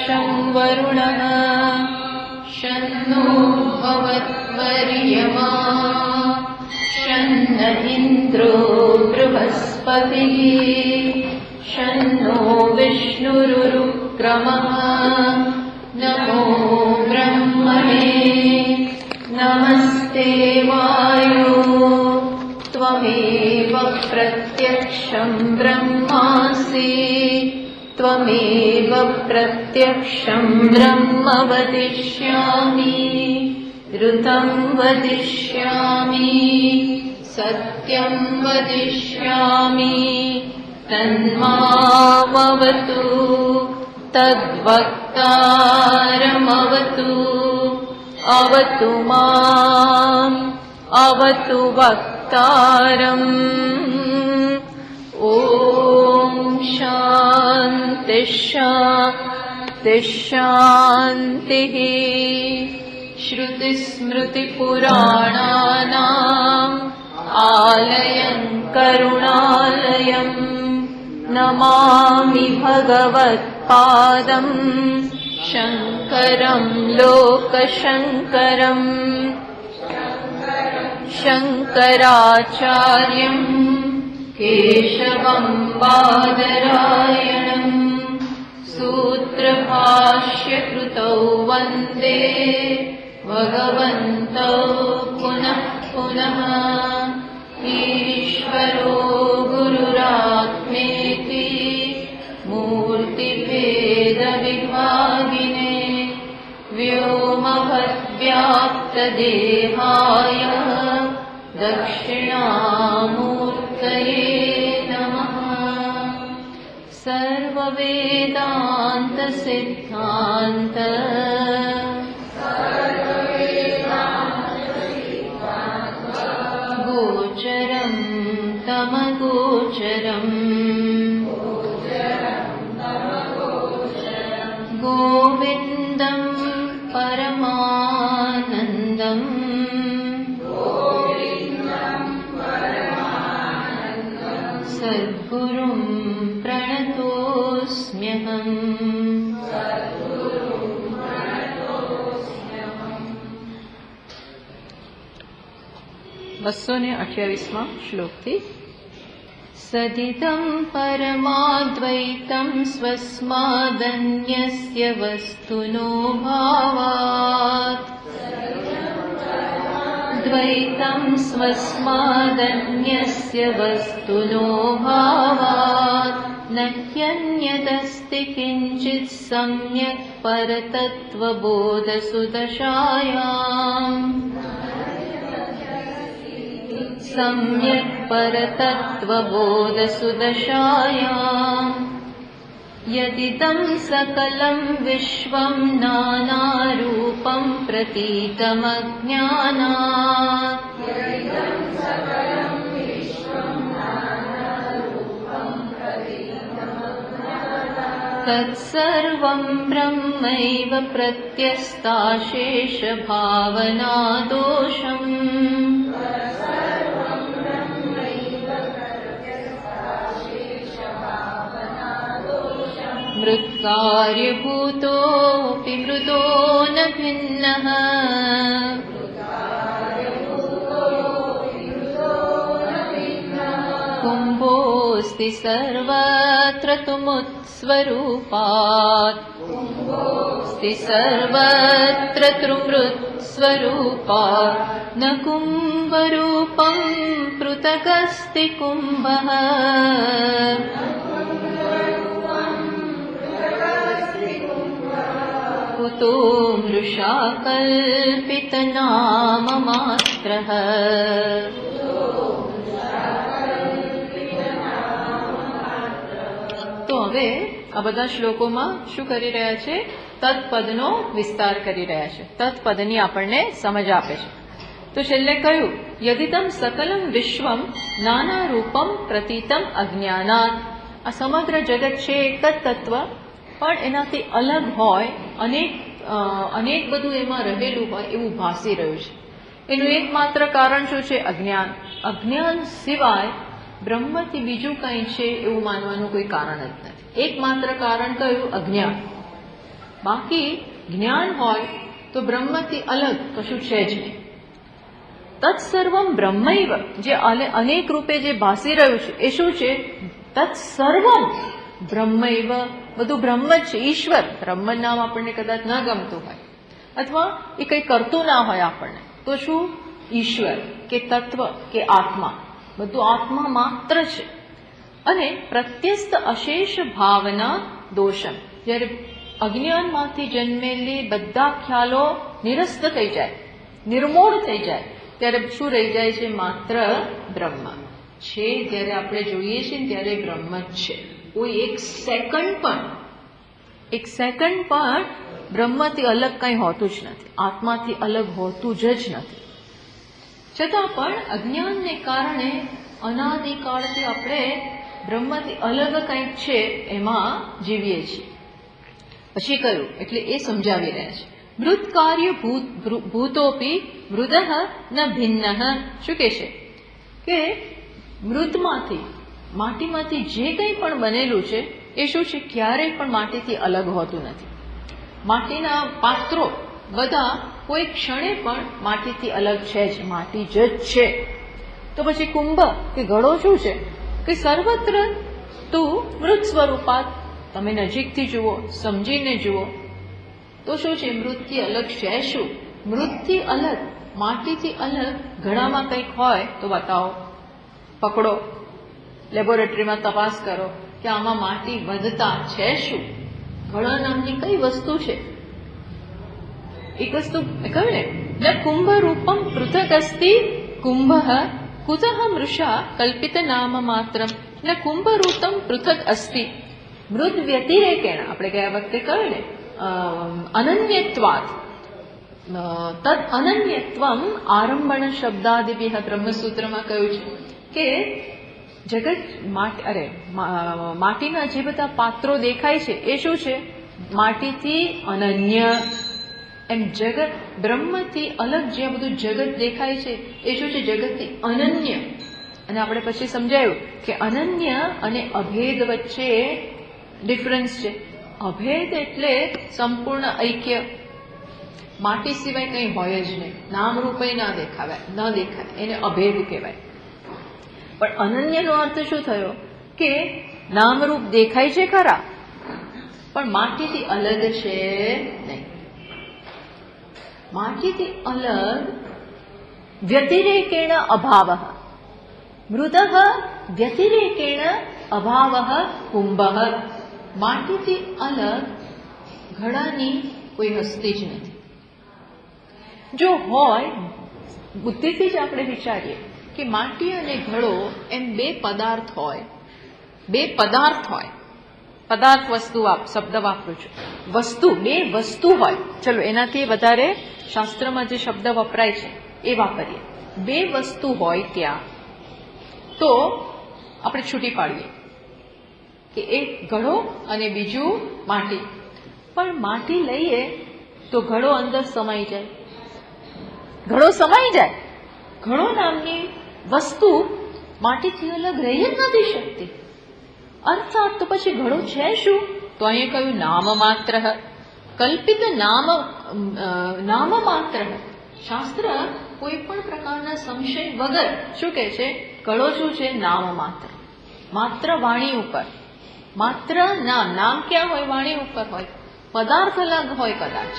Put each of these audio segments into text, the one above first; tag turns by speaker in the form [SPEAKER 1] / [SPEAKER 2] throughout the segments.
[SPEAKER 1] शं वरुणः शन्नो भवत्वर्यमा शन्न इन्द्रो बृहस्पतिः शन्नो विष्णुरुक्रमः नमो ब्रह्मणे नमस्ते वायो त्वमेव प्रत्यक्षं ब्रह्मासि त्वमेव प्रत्यक्षं ब्रह्म वदिष्यामि ऋतं वदिष्यामि सत्यं वदिष्यामि तन्मामवतु तद्वक्तारमवतु अवतु माम् अवतु वक्तारम् ॐ शान्ति शान्ति शान्तिः श्रुतिस्मृतिपुराणानाम् आलयम् करुणालयम् नमामि भगवत्पादम् शङ्करम् लोकशङ्करम् शङ्कराचार्यम् केशवम् बादरायणम् सूत्रभाष्यकृतौ वन्दे भगवन्तौ पुनः पुनः ईश्वरो गुरुरात्मेति मूर्तिभेदविभागिने व्योमवद्व्याप्तदेहाय दक्षिणामूर्तये नमः। सर्ववेदान्तसिद्धान्त गोचरं तमगोचरम् गोविन्दं परमानन्दम् सद्गुरुं प्रणतोऽस्म्यहम्। बसो ने 28वां श्लोकથી सदिदं परमाद्वैतं स्वस्मादन्यस्य वस्तुनो भावात् द्वैतं स्वस्मादन्यस्य वस्तुनो भावात् न ह्यन्यदस्ति किञ्चित् सम्यक् परतत्त्वबोधसुदशायाम् सम्यक् परतत्त्वबोधसुदशायाम् यदिदं सकलं विश्वं नानारूपं प्रतीतमज्ञानात् तत्सर्वं ब्रह्मैव प्रत्यस्ताशेषभावनादोषम् मृत्कार्यभूतोऽपि मृतो न भिन्नः कुम्भोऽस्ति सर्वत्र तुमुत्स्वरूपात् सर्वत्र तृमृत्स्वरूपात् न कुम्भरूपं पृथगस्ति कुम्भः कुतो मृषा कल्पितनाममात्रः। તો હવે આ બધા શ્લોકોમાં શું કરી રહ્યા છે? તત્પદનો વિસ્તાર કરી રહ્યા છે, તત્પદની આપણને સમજ આપે છે. તો છેલ્લે કહ્યું યદિતમ સકલમ વિશ્વમ નાના રૂપમ પ્રતીતમ અજ્ઞાનાત. આ સમગ્ર જગત છે એક જ તત્વ, પણ એનાથી અલગ હોય, અનેક બધું એમાં રહેલું હોય એવું ભાસી રહ્યું છે. એનું એકમાત્ર કારણ શું છે? અજ્ઞાન. અજ્ઞાન સિવાય બ્રહ્મથી બીજું કંઈ છે એવું માનવાનું કોઈ કારણ જ નથી. એકમાત્ર કારણ કયું? અજ્ઞાન. બાકી જ્ઞાન હોય તો બ્રહ્મથી અલગ કશું છે જ નહીં. તત્સર્વમ બ્રહ્મૈવ, જે અનેક રૂપે જે ભાસી રહ્યું છે એ શું છે? તત્સર્વમ બ્રહ્મૈવ, બધું બ્રહ્મ જ છે. ઈશ્વર, બ્રહ્મ નામ આપણને કદાચ ન ગમતું હોય અથવા એ કંઈ કરતું ના હોય આપણને, તો શું? ઈશ્વર કે તત્વ કે આત્મા, બધું આત્મા માત્ર છે. અને પ્રત્યસ્ત અશેષ ભાવના દોષમ, જ્યારે અજ્ઞાનમાંથી જન્મેલી બધા ખ્યાલો નિરસ્ત થઈ જાય, નિર્મૂળ થઈ જાય, ત્યારે શું રહી જાય છે? માત્ર બ્રહ્મ છે. જ્યારે આપણે જોઈએ છીએ ત્યારે બ્રહ્મ જ છે. કોઈ એક સેકન્ડ પણ બ્રહ્મથી અલગ કંઈ હોતું જ નથી, આત્માથી અલગ હોતું જ નથી. છતાં પણ અજ્ઞાનને કારણે અનાદિકાળથી આપણે બ્રહ્મથી અલગ કંઈક છે એમાં જીવીએ છીએ. પછી કયું? એટલે એ સમજાવી રહ્યા છે. મૃત કાર્ય ભૂતોપી મૃદઃ ન ભિન્ન. શું કહે છે? કે મૃતમાંથી, માટીમાંથી જે કંઈ પણ બનેલું છે એ શું છે? ક્યારેય પણ માટીથી અલગ હોતું નથી. માટીના પાત્રો બધા કોઈ ક્ષણે પણ માટીથી અલગ છે જ, માટી જ છે. તો પછી કુંભ કે ઘડો શું છે? કે સર્વત્ર તું મૃત સ્વરૂપાત, તમે નજીકથી જુઓ, સમજીને જુઓ તો શું છે? મૃતથી અલગ છે શું? મૃતથી અલગ, માટીથી અલગ ઘડામાં કંઈક હોય તો બતાવો, પકડો, લેબોરેટરીમાં તપાસ કરો કે આમાં માટી વધતા છે શું? ઘડા નામની કઈ વસ્તુ છે? એક વસ્તુ કહ્યું ને, ન કુંભ રૂપમ પૃથક અસ્તિ કુંભ કુતઃ મૃષા કલ્પિત નામ માત્રમ ન કુંભ રૂપમ પૃથક અસ્તિ. મૃત વ્યતિરેકેણ, આપણે ગયા વખતે કહ્યું ને, અનન્યત્વાત તદ અનન્યત્વમ આરંભણ શબ્દાદિભ્યઃ બ્રહ્મસૂત્રમાં કહ્યું છે કે જગત માટીના જે બધા પાત્રો દેખાય છે એ શું છે? માટીથી અનન્ય. એમ જગત બ્રહ્મથી અલગ જે બધું જગત દેખાય છે એ શું છે? જગતથી અનન્ય. અને આપણે પછી સમજાયું કે અનન્ય અને અભેદ વચ્ચે ડિફરન્સ છે. અભેદ એટલે સંપૂર્ણ ઐક્ય, માટી સિવાય કંઈ હોય જ નહીં, નામ રૂપે ન દેખાય, એને અભેદ કહેવાય. પણ અનન્યનો અર્થ શું થયો? કે નામરૂપ દેખાય છે ખરા, પણ માટીથી અલગ છે નહીં. માટીથી અલગ વ્યતિરેકેણ અભાવ, મૃદઃ વ્યતિરેકેણ અભાવ કુંભ. માટીથી અલગ ઘડાની કોઈ હસ્તી જ નથી. જો હોય, બુદ્ધિથી જ આપણે વિચારીએ કે માટી અને ઘડો એમ બે પદાર્થ હોય, પદાર્થ વસ્તુ શબ્દ વાપરું છું, વસ્તુ, બે વસ્તુ હોય. ચલો એનાથી વધારે શાસ્ત્રમાં જે શબ્દ વપરાય છે એ વાપરીએ. બે વસ્તુ હોય ત્યાં તો આપણે છૂટી પાડીએ કે એક ઘડો અને બીજું માટી. પણ માટી લઈએ તો ઘડો અંદર સમાઈ જાય, ઘડો નામની વસ્તુ માટીથી અલગ રહી જ નથી શકતી. અર્થાત તો પછી ઘડો છે શું? તો અહીંયા કહ્યું નામ માત્ર, કલ્પિત નામ માત્ર. શાસ્ત્ર કોઈ પણ પ્રકારના સંશય વગર શું કહે છે? ઘડો શું છે? નામ માત્ર. માત્ર વાણી ઉપર, માત્ર નામ ક્યાં હોય? વાણી ઉપર હોય. પદાર્થ અલગ હોય કદાચ,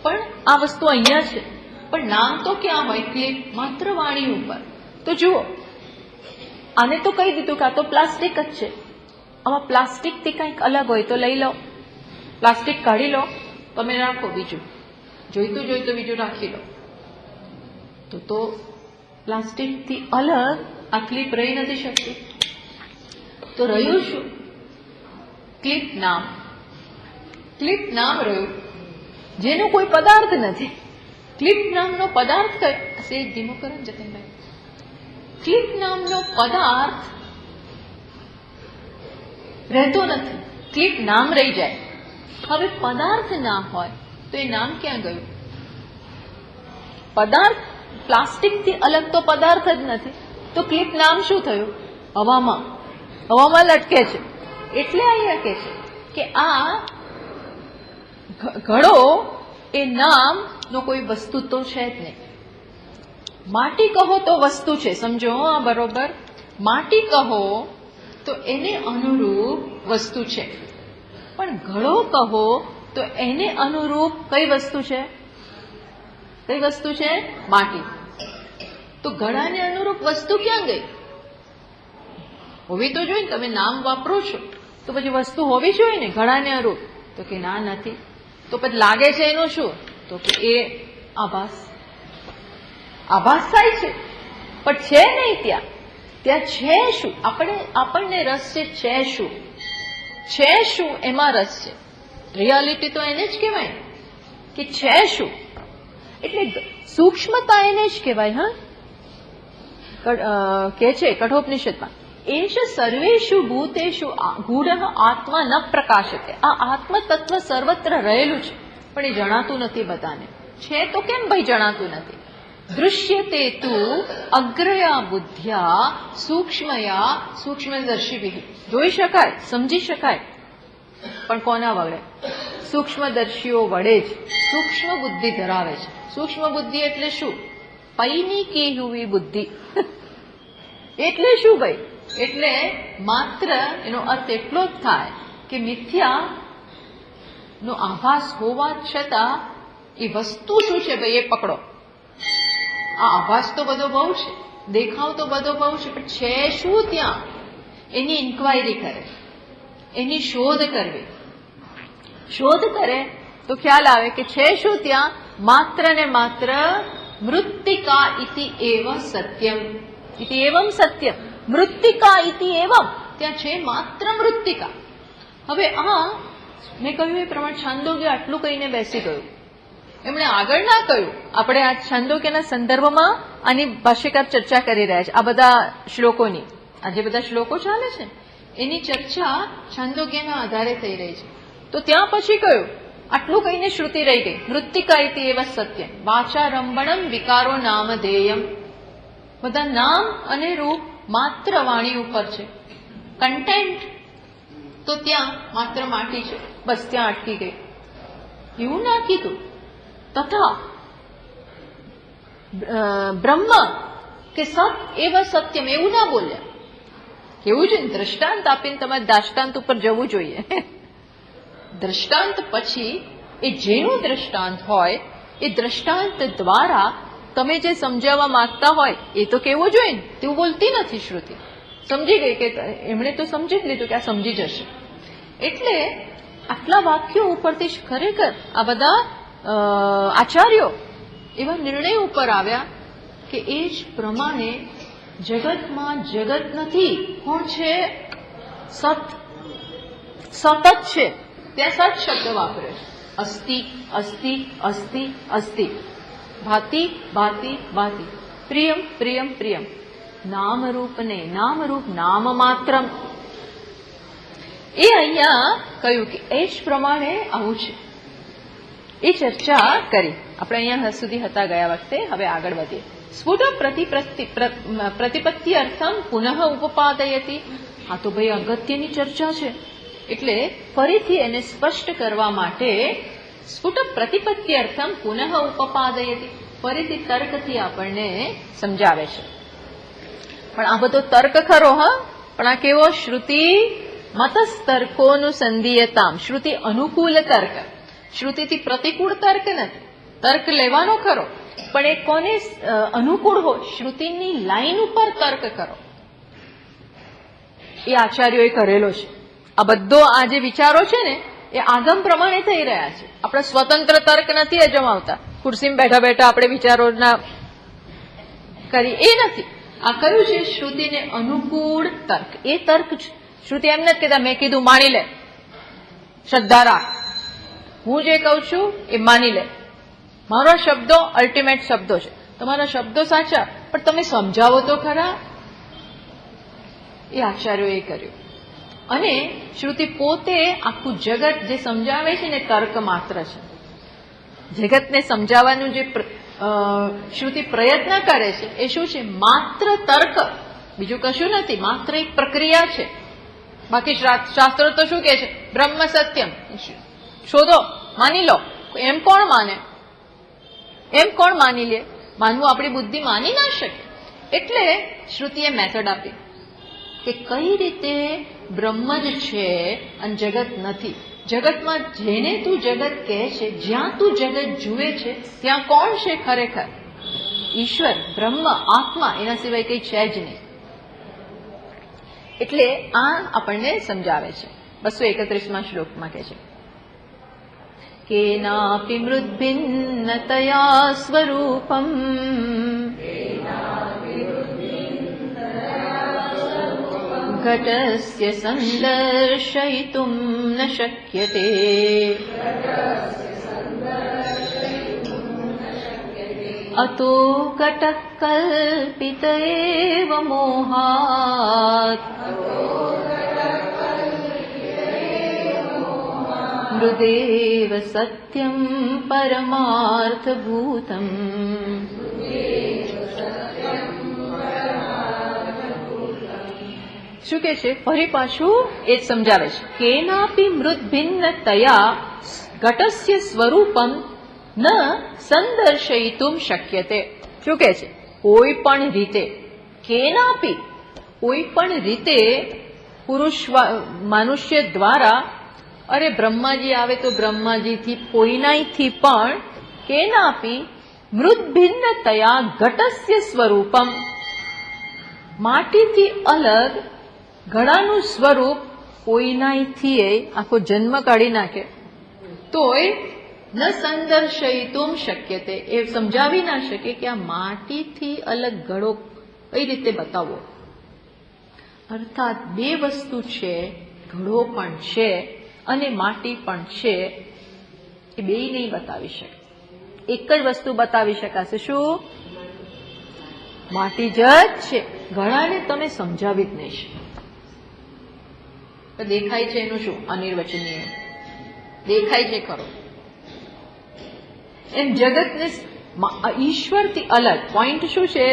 [SPEAKER 1] પણ આ વસ્તુ અહીંયા છે, પણ નામ તો ક્યાં હોય? ક્લિપ, માત્ર વાણી ઉપર. તો જુઓ, આને તો કહી દીધું કે આ તો પ્લાસ્ટિક જ છે. આમાં પ્લાસ્ટિકથી કંઈક અલગ હોય તો લઈ લો, પ્લાસ્ટિક કાઢી લો, તમે રાખો, બીજું જોઈતું બીજું રાખી લો. તો પ્લાસ્ટિકથી અલગ આ ક્લિપ રહી નથી શકતી. તો રહ્યું શું? ક્લિપ નામ રહ્યું, જેનું કોઈ પદાર્થ નથી. ક્લિપ નામનો પદાર્થ કયો? ધીમો કરો જતીનભાઈ. ક્લિપ નામનો પદાર્થ રહેતો નથી, ક્લિપ નામ રહી જાય. હવે પદાર્થ ના હોય તો એ નામ ક્યાં ગયું? પદાર્થ પ્લાસ્ટિકથી અલગ તો પદાર્થ જ નથી, તો ક્લિપ નામ શું થયું? હવામાં લટકે છે. એટલે અહીંયા કહે છે કે આ ઘડો એ નામ નો કોઈ વસ્તુ તો છે જ નહીં. માટી કહો તો વસ્તુ છે, સમજો આ બરોબર. માટી કહો તો એને અનુરૂપ વસ્તુ છે, પણ ઘડો કહો તો એને અનુરૂપ કઈ વસ્તુ છે? કઈ વસ્તુ છે? માટી. તો ઘડાને અનુરૂપ વસ્તુ ક્યાં ગઈ? હોવી તો જોઈએ ને. તમે નામ વાપરો છો તો પછી વસ્તુ હોવી જોઈએ ને ઘડાને અનુરૂપ. તો કે ના, નથી. તો પછી લાગે છે એનું શું? તો કે એ આભાસ. આભાસ થાય છે પણ છે નહીં. ત્યાં છે શું? આપણને રસ છે શું? છે શું એમાં રસ છે. રિયાલિટી તો એને જ કહેવાય કે છે શું. એટલે સૂક્ષ્મતા એને જ કહેવાય. હા, કે છે કઠોપનિષદમાં, એશ સર્વેષુ ભૂતેષુ ગૂઢ આત્મા ન પ્રકાશતે. આ આત્મ તત્વ સર્વત્ર રહેલું છે પણ એ જણાતું નથી બધાને. છે તો કેમ ભાઈ જણાતું નથી? દૃશ્યતે તુ અગ્રયા બુદ્ધ્યા સૂક્ષ્મયા સૂક્ષ્મદર્શિભિઃ. જોઈ શકાય, સમજી શકાય, પણ કોના વડે? સૂક્ષ્મદર્શીઓ વડે જ. સૂક્ષ્મ બુદ્ધિ ધરાવે છે. સૂક્ષ્મ બુદ્ધિ એટલે શું? પૈની કેહુવી બુદ્ધિ. એટલે શું ભાઈ? એટલે માત્ર એનો અર્થ એટલો જ થાય કે મિથ્યા નો આભાસ હોવા છતાં એ વસ્તુ શું છે ભાઈ એ પકડો. આ આભાસ તો બધો બહુ છે, દેખાવ તો બધો બહુ છે, પણ છે શું ત્યાં? એની ઇન્ક્વાયરી કરે, એની શોધ કરવી. શોધ કરે તો ખ્યાલ આવે કે છે શું ત્યાં? માત્ર ને માત્ર મૃત્તિકા ઇતિ એવ સત્યમ. ઇતિ એવમ સત્યમ. મૃત્તિકા ઇતિ એવમ. ત્યાં છે માત્ર મૃત્તિકા. હવે આ મેં કહ્યું એ પ્રમાણે છાંદોગ્ય આટલું કહીને બેસી ગયું. એમણે આગળ ના કહ્યું. આપણે આ છાંદોગ્યના સંદર્ભમાં આની ભાષ્યકાર ચર્ચા કરી રહ્યા છે. આ બધા શ્લોકોની, આ જે બધા શ્લોકો ચાલે છે એની ચર્ચા છાંદોગ્યના આધારે થઈ રહી છે. તો ત્યાં પછી કહ્યું આટલું કહીને શ્રુતિ રહી ગઈ. મૃત્તિકા ઇતિ એવ સત્યમ વાચારંભણમ વિકારો નામધેયમ. બધા નામ અને રૂપ માત્ર વાણી ઉપર છે. કન્ટેન્ટ તો ત્યાં માત્ર માટી છે, બસ ત્યાં અટકી ગઈ. એવું ના કીધું. તથા બ્રહ્મ કે સત એવ સત્યમ એવું ના બોલ્યા. કેવું છે? દ્રષ્ટાંત આપીને તમારે દાષ્ટાંત ઉપર જવું જોઈએ. દ્રષ્ટાંત પછી એ જેનું દ્રષ્ટાંત હોય એ દ્રષ્ટાંત દ્વારા તમે જે સમજાવવા માંગતા હોય એ તો કેવું જોઈએ ને. તેવું બોલતી નથી શ્રુતિ. સમજી ગઈ કે એમણે તો સમજી જ લીધું કે આ સમજી જશે. એટલે આટલા વાક્યો ઉપરથી જ ખરેખર આ બધા આચાર્યો એવા નિર્ણય ઉપર આવ્યા કે એ જ પ્રમાણે જગતમાં જગત નથી. કોણ છે? સત. સતત છે. ત્યાં સત શબ્દ વાપર્યો. અસ્તિ અસ્તિ અસ્તિ અસ્તિ. ભાતિ ભાતિ ભાતિ. પ્રિયમ પ્રિયમ પ્રિયમ. નામરૂપ ને નામરૂપ નામ માત્રમ. એ અહીંયા કહ્યું કે એ જ પ્રમાણે આવું છે. એ ચર્ચા કરી. આપણે અહીંયા સુધી હતા ગયા વખતે. હવે આગળ વધીએ. સ્ફુટ પ્રતિપત્તિ અર્થમ પુનઃ ઉપપાદયતી. આ તો ભાઈ અગત્યની ચર્ચા છે. એટલે ફરીથી એને સ્પષ્ટ કરવા માટે સ્ફુટ પ્રતિપત્તિ અર્થમ પુનઃ ઉપપાદયતી. ફરીથી તર્કથી આપણને સમજાવે છે. પણ આ બધો તર્ક ખરો. હા, પણ આ કેવો? શ્રુતિ મતસ્તર્કોનું સંધિયતામ. શ્રુતિ અનુકૂળ તર્ક. શ્રુતિથી પ્રતિકૂળ તર્ક નથી. તર્ક લેવાનો ખરો, પણ એ કોને અનુકૂળ હોય? શ્રુતિની લાઈન ઉપર તર્ક કરો. એ આચાર્યોએ કરેલો છે. આ બધો આ જે વિચારો છે ને એ આગમ પ્રમાણે થઈ રહ્યા છે. આપણે સ્વતંત્ર તર્ક નથી અજમાવતા. ખુરશીમાં બેઠા બેઠા આપણે વિચારોના કરી એ નથી. આ કયું છે? શ્રુતિને અનુકૂળ તર્ક. એ તર્ક છે. શ્રુતિ એમ નથી કહેતા મેં કીધું માની લે, શ્રદ્ધા રાખ, હું જે કહું છું એ માની લે, મારા શબ્દો અલ્ટિમેટ શબ્દો છે, તમારા શબ્દો સાચા, પણ તમે સમજાવો તો ખરા. એ આચાર્યોએ કર્યું. અને શ્રુતિ પોતે આખું જગત જે સમજાવે છે ને તર્ક માત્ર છે. જગતને સમજાવવાનું જે શ્રુતિ પ્રયત્ન કરે છે એ શું છે? માત્ર તર્ક, બીજું કશું નથી. માત્ર એક પ્રક્રિયા છે. બાકી શાસ્ત્રો તો શું કે છે? બ્રહ્મ સત્યમ. શોધો, માની લો, એમ કોણ માને? એમ કોણ માની લે? માનવું આપણી બુદ્ધિ માની ના શકે. એટલે શ્રુતિએ મેથડ આપી કે કઈ રીતે બ્રહ્મ જ છે અને જગત નથી. જગતમાં જેને તું જગત કહે છે, જ્યાં તું જગત જુએ છે, ત્યાં કોણ છે ખરેખર? ઈશ્વર, બ્રહ્મ, આત્મા, એના સિવાય કઈ છે જ નહીં. એટલે આ આપણને સમજાવે છે. 231માં શ્લોકમાં કહે છે, કેનાપી મૃદ્ભિન્નતયા સ્વરૂપમ ઘટસ્ય સંદર્શયિતુમ ન શક્યતે અતો ઘટઃ કલ્પિત એવ મોહાત મૃદેવ સત્યમ પરમાર્થભૂતમ. શું કે છે? ફરી પાછું એ જ સમજાવે છે. કેનાપી મૃત ભિન્ન તયા ઘટસ્ય સ્વરૂપમ ન સંદર્શયિતુમ શક્યતે. શું કે છે? કોઈ પણ રીતે, કેનાપી, કોઈ પણ રીતે પુરુષ મનુષ્ય દ્વારા, અરે બ્રહ્માજી આવે તો બ્રહ્માજીથી કોઈનાથી પણ, કેનાપી મૃત ભિન્ન તયા ઘટસ્ય સ્વરૂપમ, માટીથી અલગ ઘડાનું સ્વરૂપ કોઈનાથી આખો જન્મ કાઢી નાખે તોય ન સંદર્શયિતુમ શક્યતે, એ સમજાવી ના શકે કે આ માટીથી અલગ ઘડો કઈ રીતે બતાવવો. અર્થાત બે વસ્તુ છે, ઘડો પણ છે અને માટી પણ છે, એ બે નહીં બતાવી શકે. એક જ વસ્તુ બતાવી શકાશે. શું? માટી જ છે. ઘડાને તમે સમજાવી જ નહીં શકો. દેખાય છે એનું શું? અનિર્વચનીય દેખાય છે ખરો. એમ જગતને ઈશ્વરથી અલગ, પોઈન્ટ શું છે?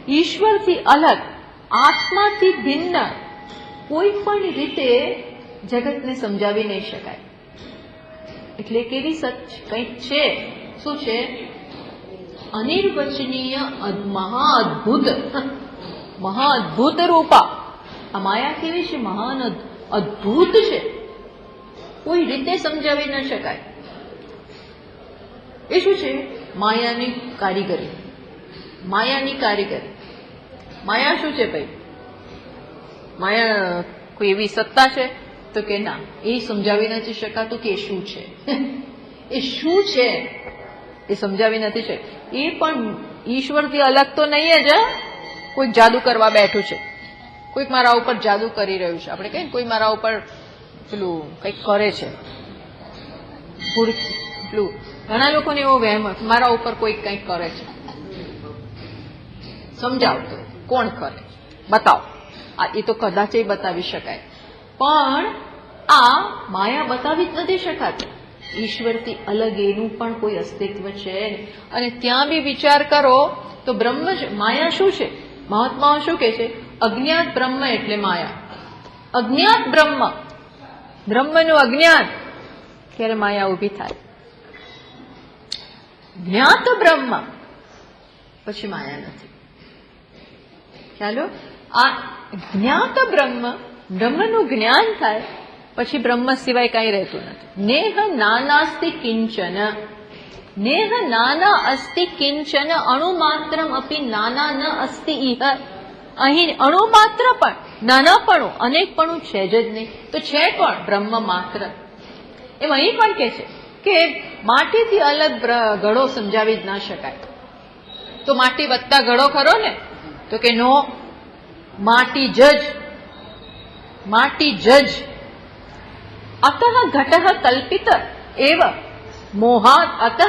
[SPEAKER 1] ઈશ્વરથી અલગ, આત્માથી ભિન્ન કોઈ પણ રીતે જગતને સમજાવી નહીં શકાય. એટલે કેવી કંઈક છે. શું છે? અનિર્વચનીય, મહાઅદ્ભુત, મહાઅદ્ભુત રૂપા. આ માયા કેવી છે? મહાન અદ્ભુત છે, કોઈ રીતે સમજાવી ન શકાય. એ શું છે? માયાની કારીગરી. માયાની કારીગરી. માયા શું છે ભાઈ? માયા કોઈ એવી સત્તા છે? તો કે ના, એ સમજાવી નથી શકાતું કે શું છે. એ શું છે એ સમજાવી નથી શકતું. એ પણ ઈશ્વરથી અલગ તો નહીં જ. કોઈક જાદુ કરવા બેઠું છે, કોઈક મારા ઉપર જાદુ કરી રહ્યું છે. આપણે કહીએ કોઈ મારા ઉપર પેલું કંઈક કરે છે, પેલું ઘણા લોકોને એવો વહેમ મારા ઉપર કોઈક કંઈક કરે છે. સમજાવતો કોણ કરે? બતાવો. આ એ તો કદાચ બતાવી શકાય, પણ આ માયા બતાવી જ નથી શકાતી. ઈશ્વરથી અલગ એનું પણ કોઈ અસ્તિત્વ છે. અને ત્યાં બી વિચાર કરો તો બ્રહ્મ જ, માયા શું છે? મહાત્માઓ શું કે છે? અજ્ઞાત બ્રહ્મ એટલે માયા. અજ્ઞાત બ્રહ્મ, બ્રહ્મનું અજ્ઞાન, ત્યારે માયા ઉભી થાય. જ્ઞાત બ્રહ્મ, પછી માયા નથી. ચાલો, આ જ્ઞાત બ્રહ્મ, બ્રહ્મનું જ્ઞાન થાય પછી બ્રહ્મ સિવાય કઈ રહેતું નથી. નેહ નાનાસ્તિ કિંચન, નેહ નાના અસ્તિ કિંચન અણુમાત્રમ અપી નાના ન અસ્તિ ઇહ. અહીં અણુમાત્ર પણ, નાનાપણું, અનેકપણું છે જ નહીં. તો છે કોણ? બ્રહ્મ માત્ર. એમ અહીં પણ કે છે કે માટીથી અલગ ઘડો સમજાવી જ ના શકાય. તો માટી વધતા ઘડો ખરો ને? તો કે નો, માટી જ, માટી જ. અતઃ ઘટઃ કલ્પિત એવ મોહાત, અતઃ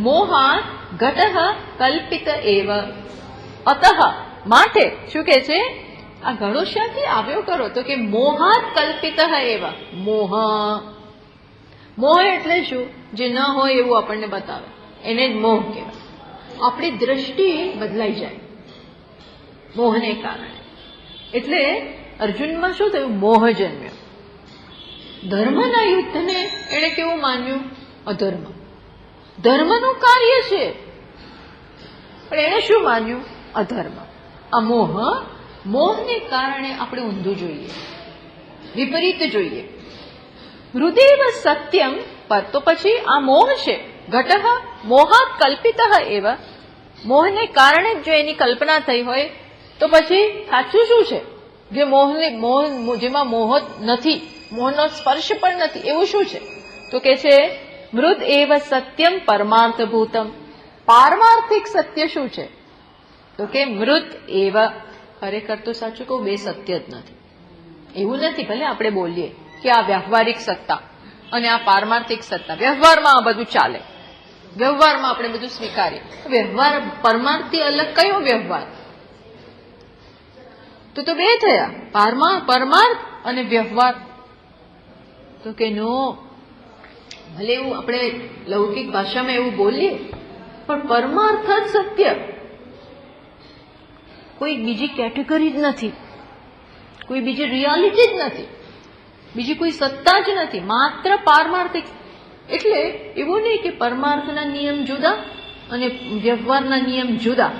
[SPEAKER 1] મોહાત ઘટઃ કલ્પિત એવ. અતઃ માટે શું કે છે? આ ઘડો ક્યાંથી આવ્યો કરો? તો કે મોહાત કલ્પિત એવ. મોહ, મોહ એટલે શું? જે ન હોય એવું આપણને બતાવે, એને જ મોહ કહેવાય. આપણી દ્રષ્ટિ બદલાઈ જાય મોહને કારણે. એટલે અર્જુનમાં શું થયું? મોહ જન્મ્યો. ધર્મના યુદ્ધને એણે કેવું માન્યું? અધર્મ. ધર્મનું કાર્ય છે, પણ એને શું માન્યું? અધર્મ. આ મોહને કારણે આપણે ઊંધું જોઈએ, વિપરીત જોઈએ. હૃદયવ સત્યમ પર, તો પછી આ મોહ છે. ઘટઃ મોહાત કલ્પિત એવ, મોહને કારણે જો એની કલ્પના થઈ હોય તો પછી સાચું શું છે? જે જેમાં મોહ નથી, મોહનો સ્પર્શ પણ નથી, એવું શું છે? તો કે છે મૃદ એવ સત્યમ પરમાર્થભૂતમ. પારમાર્થિક સત્ય શું છે? તો કે મૃત એવ. ખરેખર તો સાચું કહું, બે સત્ય જ નથી. એવું નથી, ભલે આપણે બોલીએ કે આ વ્યવહારિક સત્તા અને આ પારમાર્થિક સત્તા, વ્યવહારમાં આ બધું ચાલે, વ્યવહારમાં આપણે બધું સ્વીકારીએ. વ્યવહાર પરમાર્થથી અલગ કયો વ્યવહાર? તો બે થયા, પરમાર્થ અને વ્યવહાર. તો કે નો, ભલે એવું આપણે લૌકિક ભાષામાં એવું બોલીએ, પણ પરમાર્થ જ સત્ય. કોઈ બીજી કેટેગરી જ નથી, કોઈ બીજી રિયાલિટી જ નથી, બીજી કોઈ સત્તા જ નથી, માત્ર પારમાર્થિક. એટલે એવું નહીં કે પરમાર્થના નિયમ જુદા અને વ્યવહારના નિયમ જુદા.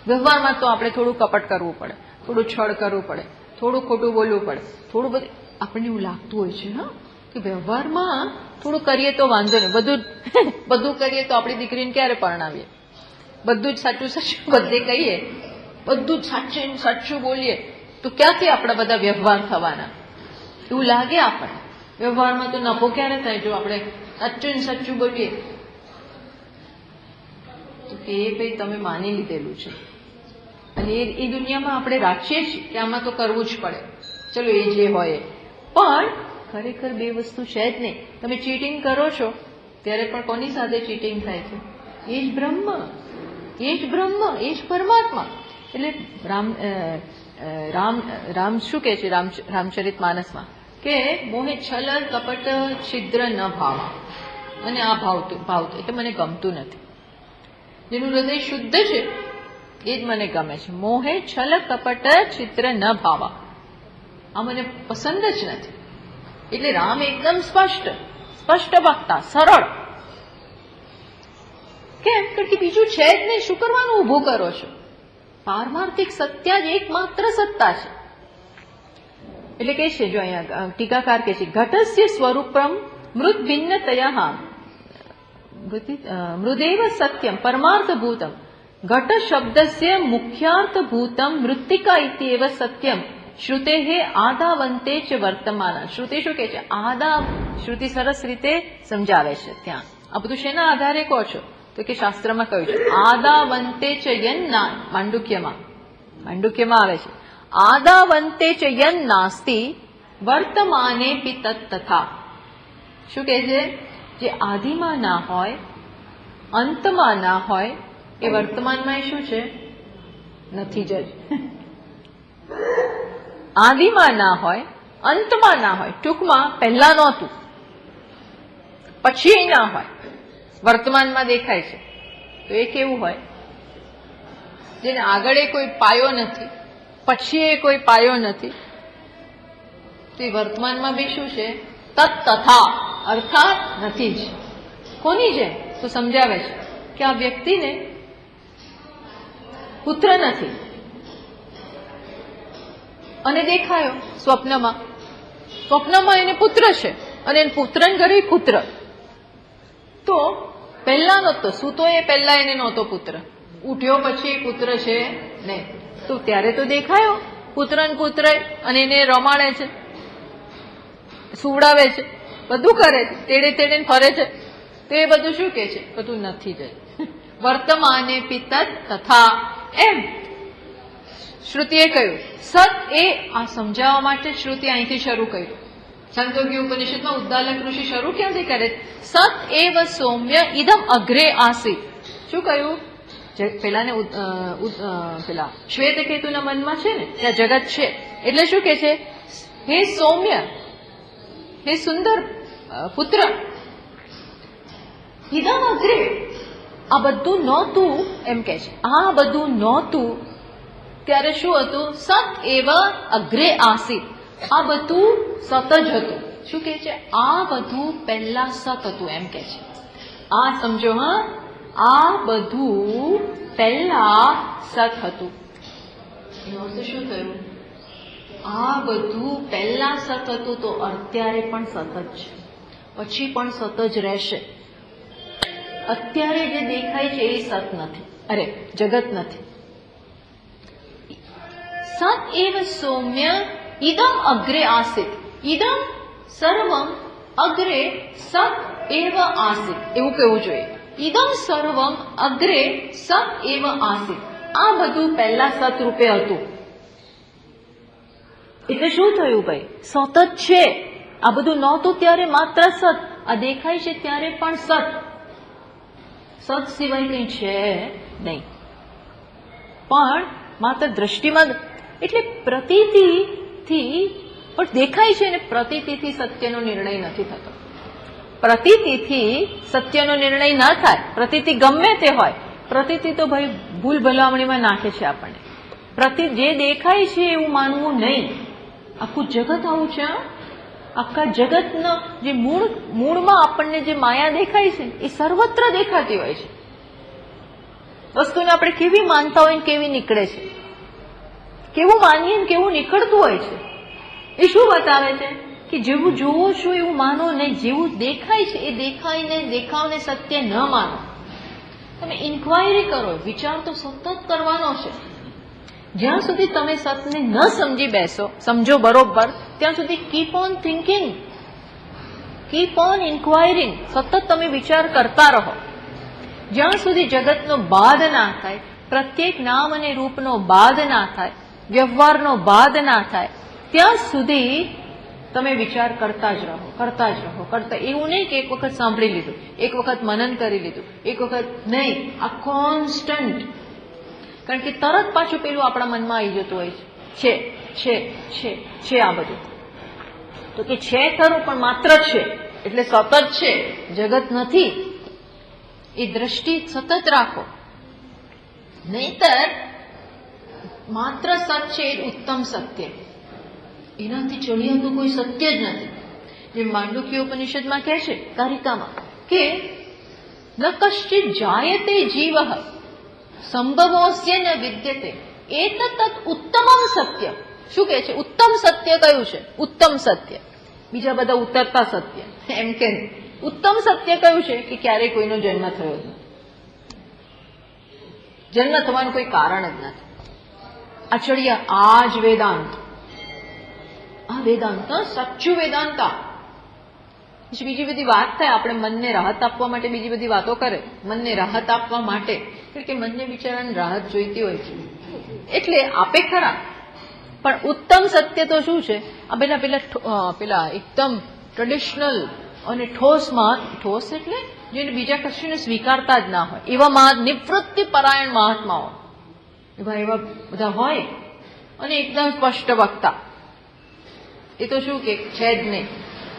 [SPEAKER 1] વ્યવહારમાં તો આપણે થોડું કપટ કરવું પડે, થોડું છળ કરવું પડે, થોડું ખોટું બોલવું પડે, થોડું બધું આપણને એવું લાગતું હોય છે કે વ્યવહારમાં થોડું કરીએ તો વાંધો નહીં, બધું કરીએ તો આપણી દીકરીને ક્યારે પરણાવીએ? બધું જ સાચું બધે કહીએ, બધું જ સાચું બોલીએ તો ક્યાંથી આપણા બધા વ્યવહાર થવાના? એવું લાગે આપણને. વ્યવહારમાં તો નફો ક્યારે થાય જો આપણે સાચું બોલીએ? તો કે ભાઈ તમે માની લીધેલું છે, અને એ દુનિયામાં આપણે રાખીએ છીએ કે આમાં તો કરવું જ પડે, ચલો એ જે હોય. પણ ખરેખર બે વસ્તુ છે જ નહીં. તમે ચીટિંગ કરો છો ત્યારે પણ કોની સાથે ચીટિંગ થાય છે? એ જ બ્રહ્મ, એ જ પરમાત્મા. એટલે રામ શું કે છે રામચરિત માનસમાં કે મોહે છલ કપટ છિદ્ર ન ભાવા. મને આ ભાવતું એટલે મને ગમતું નથી. જેનું હૃદય શુદ્ધ છે એ જ મને ગમે છે. મોહે છલ કપટ છિદ્ર ન ભાવા, આ મને પસંદ જ નથી. એટલે રામ એકદમ સ્પષ્ટ વક્તા, સરળ. કેમ? કારણ કે બીજું છે જ નહીં, શું કરવાનું ઉભું કરો છો? પારમાર્થિક સત્ય જ એકમાત્ર સત્તા છે. એટલે કે છે, જો અહીંયા ટીકાકાર કે છે ઘટસ્ય સ્વરૂપમ મૃત ભિન્નતયા મૃદેવ સત્યમ પરમાર્થભૂતમ. ઘટ શબ્દસ્ય મુખ્યાર્થભૂતમ મૃત્તિકા ઇત્યેવ સત્યમ શ્રુતે આદાવંતે ચ વર્તમાન. શ્રુતિ શું કે છે? શ્રુતિ સરસ રીતે સમજાવે છે. ત્યાં આ બધું શેના આધારે કહો છો? તો કે શાસ્ત્રમાં કહ્યું છે આદાવંતે ચ યન્ના. માંડુક્યમાં આવે છે આદાવંતે ચ યન નાસ્તિ વર્તમાને પિ તથા. શું કહે છે? જે આદિમાં ના હોય, અંતમાં ના હોય, એ વર્તમાનમાં શું છે? નથી જ. આદિમાં ના હોય, અંતમાં ના હોય, ટૂંકમાં પહેલા નહોતું, પછી ના હોય, વર્તમાનમાં દેખાય છે. તો એ કેવું હોય? જેને આગળ કોઈ પાયો નથી, પછી એ કોઈ પાયો નથી, તો એ વર્તમાનમાં બી શું છે? તથા, અર્થાત નથી જ. કોની જેમ? તો સમજાવે છે કે આ વ્યક્તિને પુત્ર નથી અને દેખાયો સ્વપ્નમાં એને પુત્ર છે અને પુત્રને ઘરે પુત્ર. તો પહેલા નહોતો, સૂતો એ પહેલા એને નહોતો પુત્ર, ઉઠ્યો પછી પુત્ર છે નહીં. તો ત્યારે તો દેખાયો પુત્ર અને એને રમાડે છે, સુવડાવે છે, બધું કરે છે, તેડે ફરે છે. તો એ બધું શું કે છે? બધું નથી જ. વર્તમાને પિતત તથા. એમ શ્રુતિએ કહ્યું. સત એ આ સમજાવવા માટે શ્રુતિ અહીંથી શરૂ કર્યું. છાંદોગ્ય ઉપનિષદમાં ઉદ્દાલક ઋષિ શરૂ ક્યાંથી કરે? સત એવ સૌમ્ય ઇદમ અગ્રે આસી. શું કહ્યું? પેલા શ્વેતકેતુના મનમાં છે ને ત્યાં જગત છે. એટલે શું કે છે? હે સૌમ્ય, હે સુંદર પુત્ર, ઇદમ અગ્રે. આ બધું નહોતું એમ કે છે. આ બધું નહોતું ત્યારે શું હતું? સત એવ અગ્રે આસી. આ બધું સત જ હતું. શું કહે છે? આ બધું પહેલા સત હતું એમ કે છે. આ સમજો, હા, આ બધું પહેલા સત હતું. એનો અર્થ શું થયું? આ બધું પહેલા સત હતું તો અત્યારે પણ સત જ છે, પછી પણ સત જ રહેશે. અત્યારે જે દેખાય છે એ સત નથી, અરે જગત નથી. સત એવ સૌમ્ય ઇદમ અગ્રે આસિત, ઇદમ સર્વમ અગ્રે સત એવ આસિત, એવું કહેવું જોઈએ. ઇદમ સર્વમ અગ્રે સત એવ આસિત. આ બધું પહેલા સત રૂપે હતું. એટલે શું થયું ભાઈ? સત જ છે. આ બધું નહોતું ત્યારે માત્ર સત, આ દેખાય છે ત્યારે પણ સત. સત સિવાય કંઈ છે નહીં. પણ માત્ર દ્રષ્ટિમાં, એટલે પ્રતીતિથી પણ દેખાય છે ને, પ્રતીતિથી સત્યનો નિર્ણય નથી થતો. પ્રતીતિથી સત્યનો નિર્ણય ન થાય. પ્રતીતિ ગમે તે હોય, પ્રતીતિ તો ભાઈ ભૂલ ભલામણીમાં નાખે છે આપણને. જે દેખાય છે એવું માનવું નહીં. આખું જગત આવું છે. આખા જગતનો જે મૂળમાં આપણને જે માયા દેખાય છે એ સર્વત્ર દેખાતી હોય છે. વસ્તુને આપણે કેવી માનતા હોય ને કેવી નીકળે છે, કેવું માનીએ ને કેવું નીકળતું હોય છે. એ શું બતાવે છે? કે જેવું જોવો છો એવું માનો નહીં. જેવું દેખાય છે એ દેખાવને સત્ય ન માનો. તમે ઇન્ક્વાયરી કરો, વિચાર તો સતત કરવાનો છે. જ્યાં સુધી તમે સતને ન સમજી બેસો, સમજો બરોબર, ત્યાં સુધી keep on thinking, keep on inquiring. સતત તમે વિચાર કરતા રહો. જ્યાં સુધી જગતનો બાદ ના થાય, પ્રત્યેક નામ અને રૂપનો બાદ ના થાય, વ્યવહારનો બાદ ના થાય, ત્યાં સુધી તમે વિચાર કરતા જ રહો, કરતા જ રહો, કરતા. એવું નહીં કે એક વખત સાંભળી લીધું, એક વખત મનન કરી લીધું, એક વખત નહીં. આ કોન્સ્ટન્ટ. કારણ કે તરત પાછું પેલું આપણા મનમાં આવી જતું હોય છે, છે આ બધું. તો કે છે ખરું, પણ માત્ર છે એટલે સતત છે, જગત નથી. એ દ્રષ્ટિ સતત રાખો. નહીતર માત્ર સત છે એ ઉત્તમ સત્ય, એનાથી ચડિયાતું કોઈ સત્ય જ નથી. જે માંડુક્ય ઉપનિષદમાં કહે છે, કારિકામાં, કે ન કશ્ચિત જાયતે જીવ સંભવોસ્ય ન વિદ્યતે એતત ઉત્તમમ સત્ય. શું કહે છે? ઉત્તમ સત્ય કયું છે? ઉત્તમ સત્ય. બીજા બધા ઉતરતા સત્ય એમ કે ઉત્તમ સત્ય કયું છે? કે ક્યારેય કોઈનો જન્મ થયો જ નથી, જન્મ થવાનું કોઈ કારણ જ નથી. આ ચડિયા આ જ વેદાંત, આ વેદાંત સાચું વેદાંત. બીજી બધી વાત થાય, આપણે મનને રાહત આપવા માટે બીજી બધી વાતો કરે, મનને રાહત આપવા માટે, કે મનને બિચારાને રાહત જોઈતી હોય છે એટલે આપે ખરા. પણ ઉત્તમ સત્ય તો શું છે? આ પેલા એકદમ ટ્રેડિશનલ અને ઠોસ એટલે જેને બીજા કશુંને સ્વીકારતા જ ના હોય એવા નિવૃત્તિ પરાયણ મહાત્માઓ, એવા બધા હોય. અને એકદમ સ્પષ્ટ વક્તા. એ તો શું કે છે જ નહીં,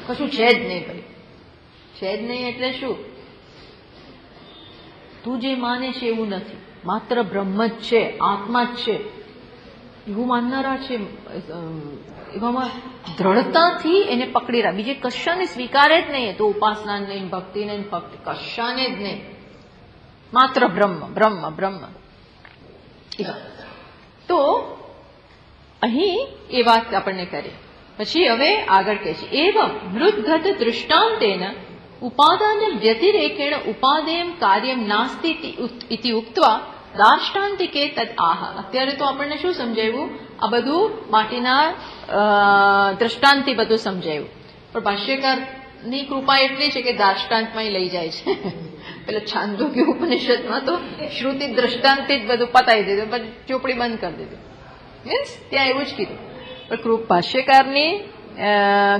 [SPEAKER 1] કશું છે જ નહીં ભાઈ, છે જ નહીં. એટલે શું? તું જે માને છે એવું નથી, માત્ર બ્રહ્મ જ છે, આત્મા જ છે, એવું માનનારા છે. એવામાં દ્રઢતાથી એને પકડી રાખ. બીજે કશાને સ્વીકારે જ નહીં. તો ઉપાસના નહીં, ભક્તિ નહીં, ભક્તિ કશાને જ નહીં, માત્ર બ્રહ્મ બ્રહ્મ બ્રહ્મ. તો અહીં એ વાત આપણને કરી. પછી હવે આગળ કહે છે, એવં મૃદગત દૃષ્ટાંતેન ઉપાદાન વ્યતિરેકેણ ઉપાદેયમ કાર્યમ નાસ્તિ ઇતિ ઉક્ત્વા દાર્ષ્ટાંતિકે તદ આહ. અત્યારે તો આપણને શું સમજાવ્યું? આ બધું માટીના દ્રષ્ટાંતથી બધું સમજાવ્યું. પણ ભાષ્યકારની કૃપા એટલી છે કે દાર્ષ્ટાંતમાં લઈ જાય છે. પેલા છાંદોગ્ય ઉપનિષદમાં તો શ્રુતિ દ્રષ્ટાંતથી જ બધું પતાવી દીધું, પછી ચોપડી બંધ કરી દીધું. મીન્સ ત્યાં એવું જ કીધું. પણ ભાષ્યકારની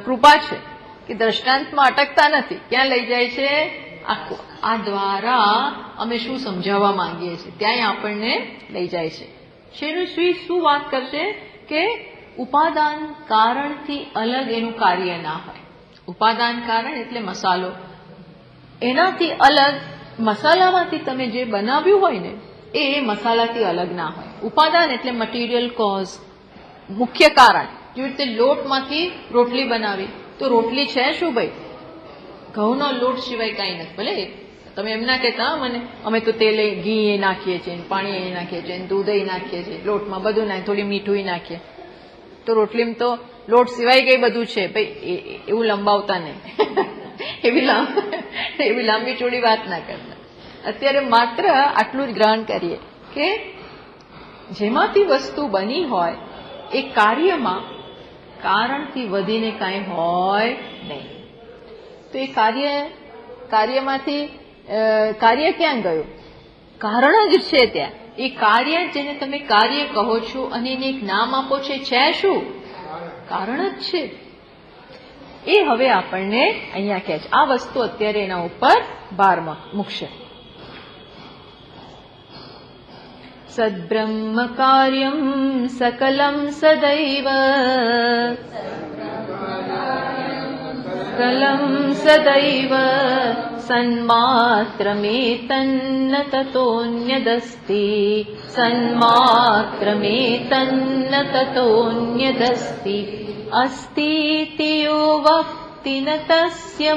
[SPEAKER 1] કૃપા છે કે દ્રષ્ટાંતમાં અટકતા નથી, ક્યાં લઈ જાય છે? આખું આ દ્વારા અમે શું સમજાવવા માંગીએ છીએ ત્યાં આપણને લઈ જાય છે. શેનું શું વાત કરશે? કે ઉપાદાન કારણથી અલગ એનું કાર્ય ના હોય. ઉપાદાન કારણ એટલે મસાલો, એનાથી અલગ મસાલામાંથી તમે જે બનાવ્યું હોય ને એ મસાલાથી અલગ ના હોય. ઉપાદાન એટલે મટીરિયલ કોઝ, મુખ્ય કારણ. જેવી રીતે લોટમાંથી રોટલી બનાવી તો રોટલી છે શું ભાઈ? ઘઉંનો લોટ સિવાય કાંઈ નથી. ભલે તમે એમ ના કહેતા મને અમે તો તેલ ઘી એ નાખીએ છીએ, પાણી એ નાખીએ છીએ, દૂધ એ નાખીએ છીએ, લોટમાં બધું નાખીએ, થોડી મીઠું નાખીએ. તો રોટલીમાં તો લોટ સિવાય કઈ બધું છે ભાઈ, એવું લંબાવતા નહીં. એવી લાંબી ચોડી વાત ના કરતા. અત્યારે માત્ર આટલું જ ગ્રહણ કરીએ કે જેમાંથી વસ્તુ બની હોય એ કાર્યમાં કારણથી વધીને કાંઈ હોય નહીં. તો એ કાર્યમાંથી કાર્ય ક્યાં ગયું? કારણ જ છે ત્યાં. એ કાર્ય જેને તમે કાર્ય કહો છો અને એને એક નામ આપો છે શું? કારણ જ છે. એ હવે આપણને અહીંયા કહે છે. આ વસ્તુ અત્યારે એના ઉપર ભાર મૂકશે. સદ્બ્રહ્મ કાર્યમ સકલમ સદૈવ સન્માત્રમેતન્ન તતોન્યદસ્તિ અસ્તીતિ યો વક્તિ ન તસ્ય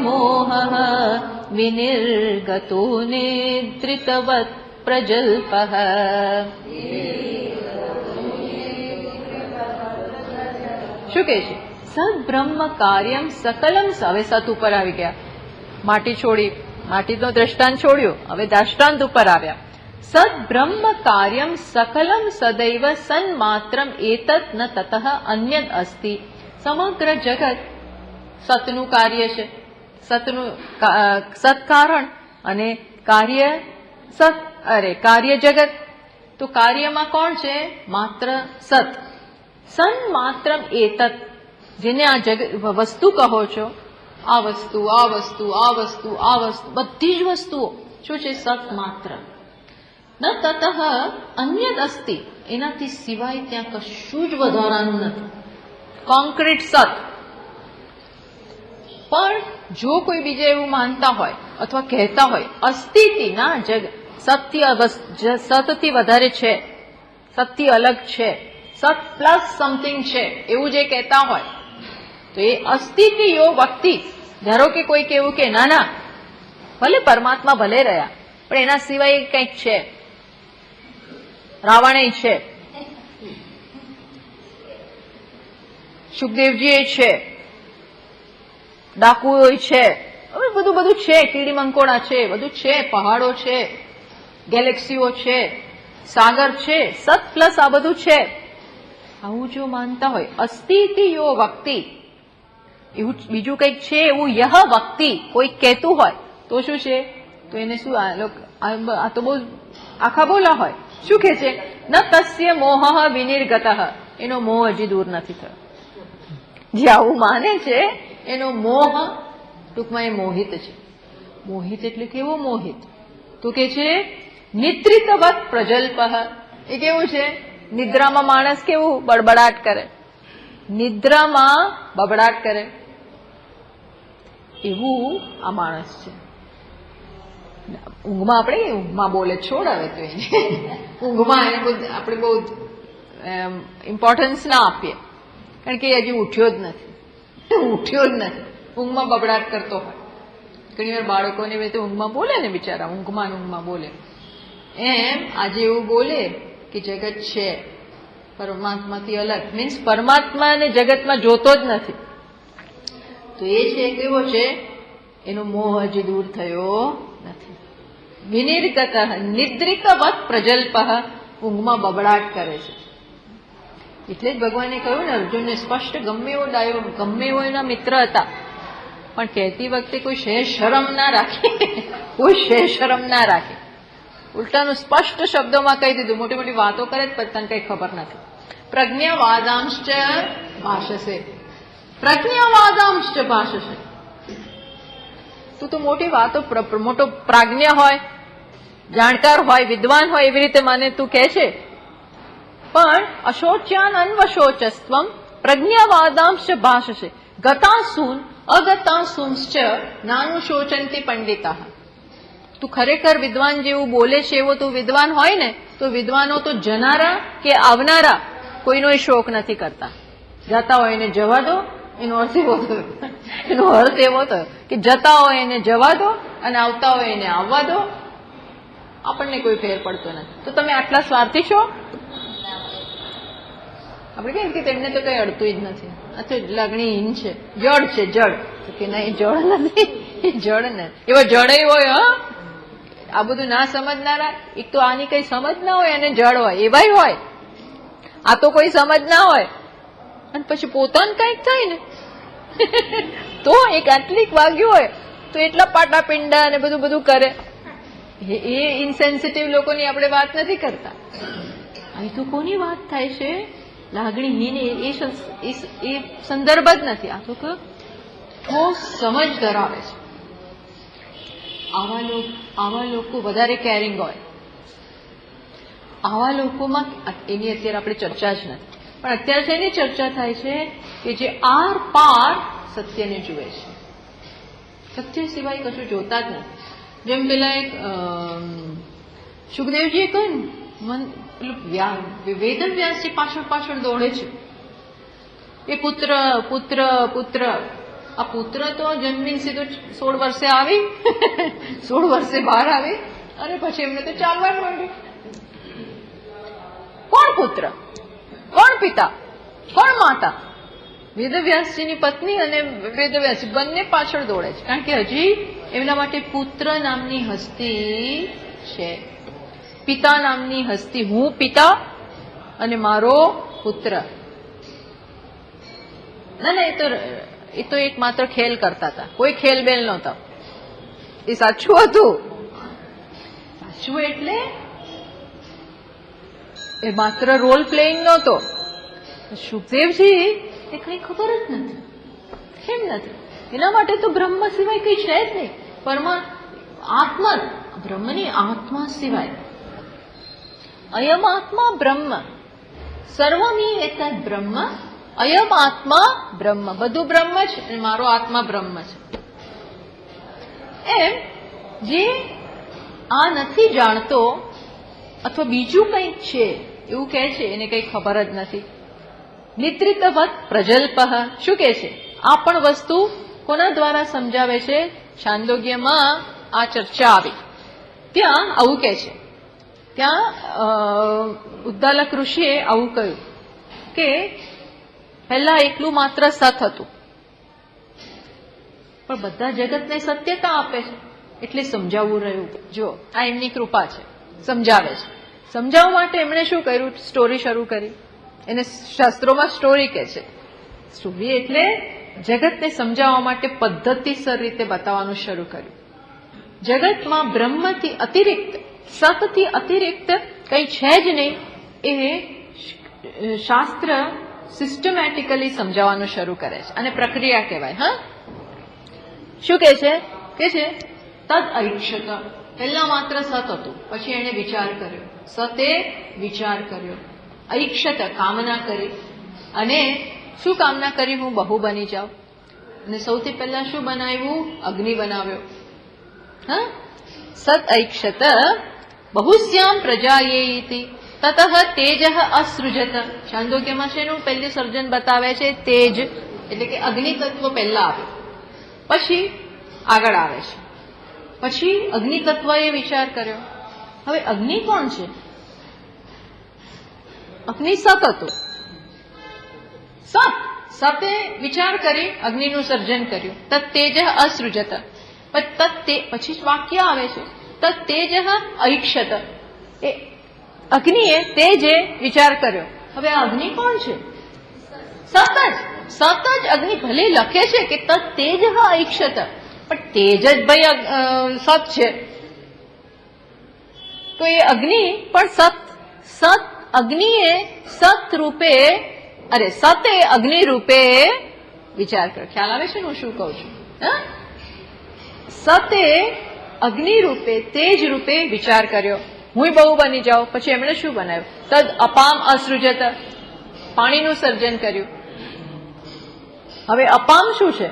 [SPEAKER 1] મોહઃ વિનિર્ગતો નેદ્રિતવત પ્રજલ્પઃ. શું કે છે? સદ્બ્રહ્મ કાર્યમ સકલમ. હવે સત ઉપર આવી ગયા. માટી છોડી, માટીનો દ્રષ્ટાંત છોડ્યું, હવે દ્રષ્ટાંત ઉપર આવ્યા. સદ્બ્રહ્મ કાર્યમ સકલમ સદૈવ સન્માત્રમ એતત ન તતઃ અન્યદ અસ્તિ. સમગ્ર જગત સતનું કાર્ય છે, સતનું સત્કારણ અને કાર્ય સત. કાર્ય જગત. તો કાર્યમાં કોણ છે? માત્ર સત. સન્માત્રમ એતત, જેને આ જગત વસ્તુ કહો છો, આ વસ્તુ, આ વસ્તુ, આ વસ્તુ, આ વસ્તુ, બધી જ વસ્તુઓ શું છે? સત માત્ર. ન તતઃ અન્યદ અસ્તિ, એનાથી સિવાય ત્યાં કશું જ વધારાનું નથી. કોન્ક્રીટ સત. પણ જો કોઈ બીજા એવું માનતા હોય અથવા કહેતા હોય અસ્તિથી ના સતથી વધારે છે, સતથી અલગ છે, સત પ્લસ સમથિંગ છે, એવું જે કહેતા હોય તો એ અસ્તિત્વ યો વક્તિ. ધારો કે કોઈક એવું કે ના ના ભલે પરમાત્મા ભલે રહ્યા પણ એના સિવાય કંઈક છે, રાવણ છે, સુખદેવજી છે, ડાકુઓ છે, બધું બધું છે, કીડી મંકોડા છે, બધું છે, પહાડો છે, ગેલેક્સીઓ છે, સાગર છે, સત પ્લસ આ બધું છે. આવું જો માનતા હોય અસ્તિતિ યો વક્તિ, એવું બીજું કંઈક છે એવું યહ વક્તિ કોઈ કહેતું હોય તો શું છે? તો એને શું આ તો બહુ આખા બોલા હોય. શું કે છે? ન તસ્ય મોહ વિનિર્ગતઃ, એનો મોહ હજી દૂર નથી થયો. જે આવું માને છે એનો મોહ ટૂંકમાં એ મોહિત છે. મોહિત એટલે કેવો મોહિત? તો કે છે નિદ્રિતવત પ્રજલ્પઃ. એ કેવું છે? નિદ્રામાં માણસ કેવું બડબડાટ કરે, નિદ્રામાં બબડાટ કરે, એવું આ માણસ છે. ઊંઘમાં આપણે ઊંઘમાં બોલે, છોડ આવે તો એને ઊંઘમાં એને આપણે બહુ ઇમ્પોર્ટન્સ ના આપીએ કારણ કે હજી ઉઠ્યો જ નથી. ઊંઘમાં બબડાટ કરતો હોય. ઘણી વાર બાળકોને ઊંઘમાં બોલે ને બિચારા, ઊંઘમાં બોલે. એમ આજે એવું બોલે કે જગત છે પરમાત્માથી અલગ, મીન્સ પરમાત્માને જગતમાં જોતો જ નથી. તો એ છે કેવો છે? એનો મોહ હજી દૂર થયો નથી. વિનિર્ગત નિદ્રિતવત પ્રજલ્પઃ, ઊંઘમાં બબડાટ કરે છે. એટલે જ ભગવાને કહ્યું ને અર્જુનને સ્પષ્ટ, ગમે એવો ડાયો, ગમે એવો એના મિત્ર હતા પણ કહેતી વખતે કોઈ શેર શરમ ના રાખે, કોઈ શેર શરમ ના રાખે. ઉલટાનું સ્પષ્ટ શબ્દોમાં કહી દીધું. મોટી મોટી વાતો કરે જ પણ તને કઈ ખબર નથી. પ્રજ્ઞાવાદાંશ્ચ ભાષસે, પ્રજ્ઞાવાદાંશ્ચ ભાષસે. તું તો મોટી વાતો, મોટો પ્રાજ્ઞ હોય, જાણકાર હોય, વિદ્વાન હોય એવી રીતે મને તું કહે છે, પણ અશોચ્યાન અન્વશોચસ્ત્વમ પ્રજ્ઞાવાદાંશ્ચ ભાષસે ગતાસૂન અગતાસૂંશ્ચ નાનુશોચંતિ પંડિતાઃ. તું ખરેખર વિદ્વાન જેવું બોલે છે એવો તું વિદ્વાન હોય ને તો વિદ્વાનો તો જનારા કે આવનારા કોઈનો શોક નથી કરતા. જતા હોય એને જવા દો, એનો અર્થ એવો થયો કે જતા હોય એને જવા દો અને આવતા હોય એને આવવા દો. આપણને કોઈ ફેર પડતો નથી. તો તમે આટલા સ્વાર્થી છો? આપણે કેમ કે તેમને તો કઈ અડતું જ નથી. આ તો લાગણીહીન છે, જડ છે, જડ. કે ના, એ જળ નથી, એ જળ નથી. એવો જડ હોય. હા, આ બધું ના સમજનારા, એક તો આની કઈ સમજ ના હોય અને જળ હોય, એવાય હોય. આ તો કોઈ સમજ ના હોય અને પછી પોતાનું કઈક થાય ને તો એક આટલીક વાગ્યું હોય તો એટલા પાટા પિંડા અને બધું બધું કરે. એ ઇનસેન્સિટિવ લોકોની આપણે વાત નથી કરતા. અહીં તો કોની વાત થાય છે? લાગણીહીન. એ સંદર્ભ જ નથી. આ તો ઠોસ સમજ ધરાવે છે. આવા લોકો વધારે કેરિંગ હોય. આવા લોકોમાં એની અત્યારે આપણે ચર્ચા જ નથી, પણ અત્યારે છે એની ચર્ચા થાય છે કે જે આર પાર સત્યને જુએ છે. સત્ય સિવાય કશું જોતા જ નથી. જેમ પેલા એક સુખદેવજીએ કહ્યું ને, વેદવ્યાસજી પાછળ પાછળ દોડે છે. એ પુત્ર પુત્ર પુત્ર. આ પુત્ર તો જન્મીને સીધું 16 વર્ષે આવી 16 વર્ષે બહાર આવી અને પછી એમને તો ચાલવાનું માંડ્યું. કોણ પુત્ર, કોણ પિતા, કોણ માતા? વેદવ્યાસજીની પત્ની અને વેદવ્યાસજી બંને પાછળ દોડે છે, કારણ કે હજી એમના માટે પુત્ર નામની હસ્તી છે, પિતા નામની હસ્તી. હું પિતા અને મારો પુત્ર. ના, એ તો એક માત્ર ખેલ કરતા હતા, કોઈ ખેલ બેલ નહોતા. એ સાચું હતું. સાચું એટલે એ માત્ર રોલ પ્લેઇંગ નહોતો. સુખદેવજી એ કઈ ખબર જ નથી. કેમ નથી? એના માટે તો બ્રહ્મ સિવાય કઈ છે જ નહીં. આત્મા, બ્રહ્મની આત્મા સિવાય. અયમ આત્મા બ્રહ્મ, સર્વમી એતદ બ્રહ્મ, અયમ આત્મા બ્રહ્મ. બધું બ્રહ્મ છે અને મારો આત્મા બ્રહ્મ છે. એમ જે આ નથી જાણતો અથવા બીજું કંઈક છે એવું કહે છે, એને કઈ ખબર જ નથી. નિત્રિતવત પ્રજલ્પ. શું કે છે? આ પણ વસ્તુ કોના દ્વારા સમજાવે છે? છાંદોગ્યમાં આ ચર્ચા આવી ત્યાં આવું કે છે. ત્યાં ઉદ્દાલક ઋષિએ આવું કહ્યું કે પહેલા એકલું માત્ર સત હતું, પણ બધા જગતને સત્યતા આપે છે એટલે સમજાવવું રહ્યું. જો આ એમની કૃપા છે, સમજાવે છે. સમજાવવા માટે એમણે શું કર્યું? સ્ટોરી શરૂ કરી. એને શાસ્ત્રોમાં સ્ટોરી કહે છે. સ્ટોરી એટલે જગતને સમજાવવા માટે પદ્ધતિસર રીતે બતાવવાનું શરૂ કર્યું. જગતમાં બ્રહ્મથી અતિરિક્ત, સતથી અતિરિક્ત કંઈ છે જ નહીં, એ શાસ્ત્ર સિસ્ટમેટિકલી સમજાવવાનું શરૂ કરે છે અને પ્રક્રિયા કહેવાય. હા, શું કે છે? તદ ઐક્ષત. પહેલા માત્ર સત હતું, પછી એને વિચાર કર્યો. સતે વિચાર કર્યો. ઐક્ષત કામના કરી. અને શું કામના કરી? હું બહુ બની જાઉં. અને સૌથી પહેલા શું બનાવ્યું? અગ્નિ બનાવ્યો. હા, સત ઐક્ષત બહુશ્યામ પ્રજાયેતિ તતઃ તેજ અસૃજત. છાંદોગ્યમાં છે એનું પહેલું સર્જન બતાવે છે તેજ, એટલે કે અગ્નિ તત્વ પહેલા આવે, પછી આગળ આવે છે. પછી અગ્નિ તત્વએ વિચાર કર્યો. હવે અગ્નિ કોણ છે? અગ્નિ સત હતું. સતે વિચાર કરી અગ્નિનું સર્જન કર્યું. તત તેજ અસૃજત. પછી વાક્ય આવે છે તત તેજ ઐક્ષત. એ અગ્નિએ તેજે વિચાર કર્યો. હવે આ અગ્નિ કોણ છે? સત જ અગ્નિ. ભલે લખે છે કે તત તેજ ઐક્ષત, પણ તેજ જ ભાઈ સત છે. તો એ અગ્નિ પણ સત અગ્નિએ સત રૂપે, સતે અગ્નિ રૂપે વિચાર કર્યો. ખ્યાલ આવે છે ને હું શું કહું છું? સતે અગ્નિ રૂપે, તેજ રૂપે વિચાર કર્યો. હું બહુ બની જાઉં. પછી એમણે શું બનાવ્યું? તદ અપામ અસૃજત. પાણીનું સર્જન કર્યું. હવે અપામ શું છે?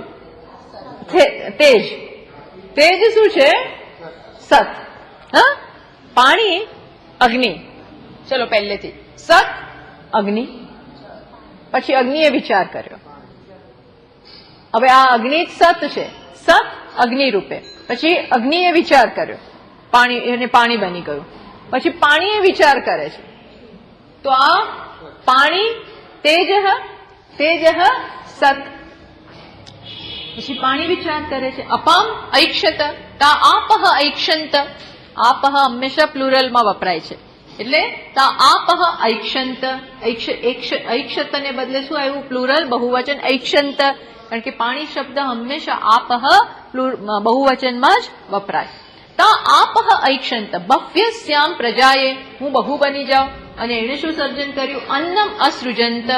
[SPEAKER 1] તેજ. તેજ શું છે? સત, હા, પાણી અગ્નિ. ચલો પહેલેથી સત અગ્નિ, પછી અગ્નિએ વિચાર કર્યો. હવે આ અગ્નિ સત છે, સત અગ્નિ રૂપે. પછી અગ્નિએ વિચાર કર્યો, પાણી એને પાણી બની ગયું. પછી પાણીએ વિચાર કરે છે, તો આ પાણી તેજ, તેજ સત. પછી પાણી વિચાર કરે છે, અપામ ઐક્ષત, તા આપહ ઐક્ષંત. આપહ હંમેશા પ્લુરલમાં વપરાય છે, એટલે તા આપહ ઐક્ષંત. ઐક્ષતને બદલે શું આવ્યું? પ્લુરલ બહુવચન ઐક્ષંત. કારણ કે પાણી શબ્દ હંમેશા આપહ બહુવચનમાં જ વપરાય. તા આપહ ઐક્ષંત બહ્વ્યસ્યામ પ્રજાએ, હું બહુ બની જાઉં. અને એને શું સર્જન કર્યું? અન્નમ અસૃજંત.